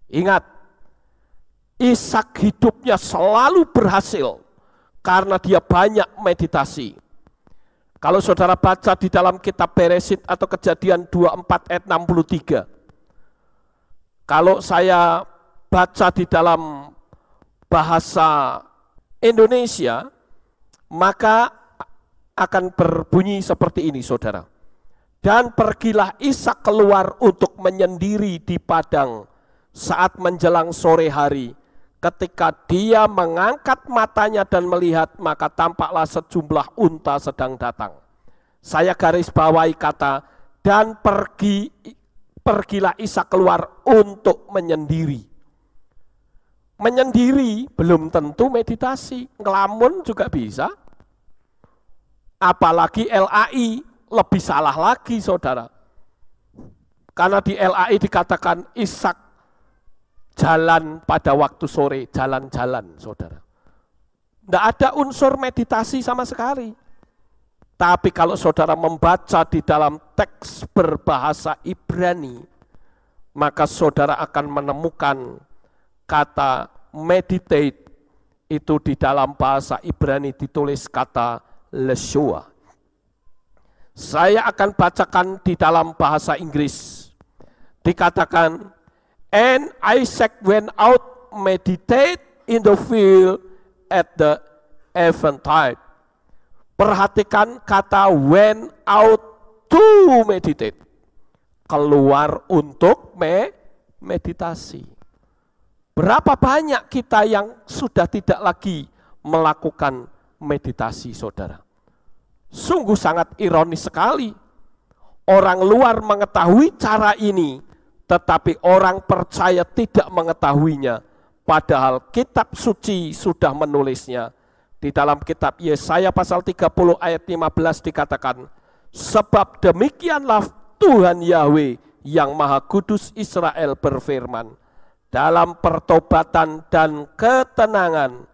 Ingat, Ishak hidupnya selalu berhasil karena dia banyak meditasi. Kalau saudara baca di dalam kitab Beresit atau Kejadian 24 ayat 63. Kalau saya baca di dalam bahasa Indonesia, maka akan berbunyi seperti ini saudara. Dan pergilah Ishak keluar untuk menyendiri di padang saat menjelang sore hari. Ketika dia mengangkat matanya dan melihat, maka tampaklah sejumlah unta sedang datang. Saya garis bawahi kata, dan pergilah Ishak keluar untuk menyendiri. Menyendiri belum tentu meditasi, ngelamun juga bisa. Apalagi LAI, lebih salah lagi saudara. Karena di LAI dikatakan Ishak jalan pada waktu sore, jalan-jalan saudara. Tidak ada unsur meditasi sama sekali. Tapi kalau saudara membaca di dalam teks berbahasa Ibrani, maka saudara akan menemukan kata meditate itu di dalam bahasa Ibrani ditulis kata leshua. Saya akan bacakan di dalam bahasa Inggris. Dikatakan, and Isaac went out meditate in the field at the eventide. Perhatikan kata went out to meditate. Keluar untuk meditasi. Berapa banyak kita yang sudah tidak lagi melakukan meditasi, saudara? Sungguh sangat ironis sekali. Orang luar mengetahui cara ini, tetapi orang percaya tidak mengetahuinya. Padahal kitab suci sudah menulisnya. Di dalam kitab Yesaya pasal 30 ayat 15 dikatakan, sebab demikianlah Tuhan Yahweh yang Maha Kudus Israel berfirman, dalam pertobatan dan ketenangan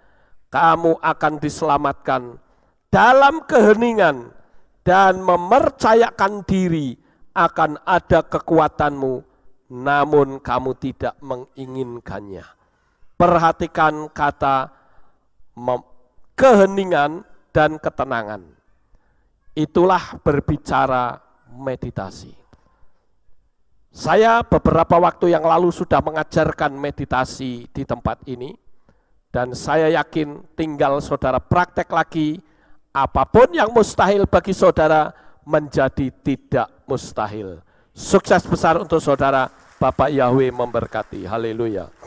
kamu akan diselamatkan, dalam keheningan dan mempercayakan diri akan ada kekuatanmu, namun kamu tidak menginginkannya. Perhatikan kata keheningan dan ketenangan. Itulah berbicara meditasi. Saya beberapa waktu yang lalu sudah mengajarkan meditasi di tempat ini, dan saya yakin tinggal saudara praktek lagi, apapun yang mustahil bagi saudara menjadi tidak mustahil. Sukses besar untuk saudara, Bapak Yahweh memberkati. Haleluya.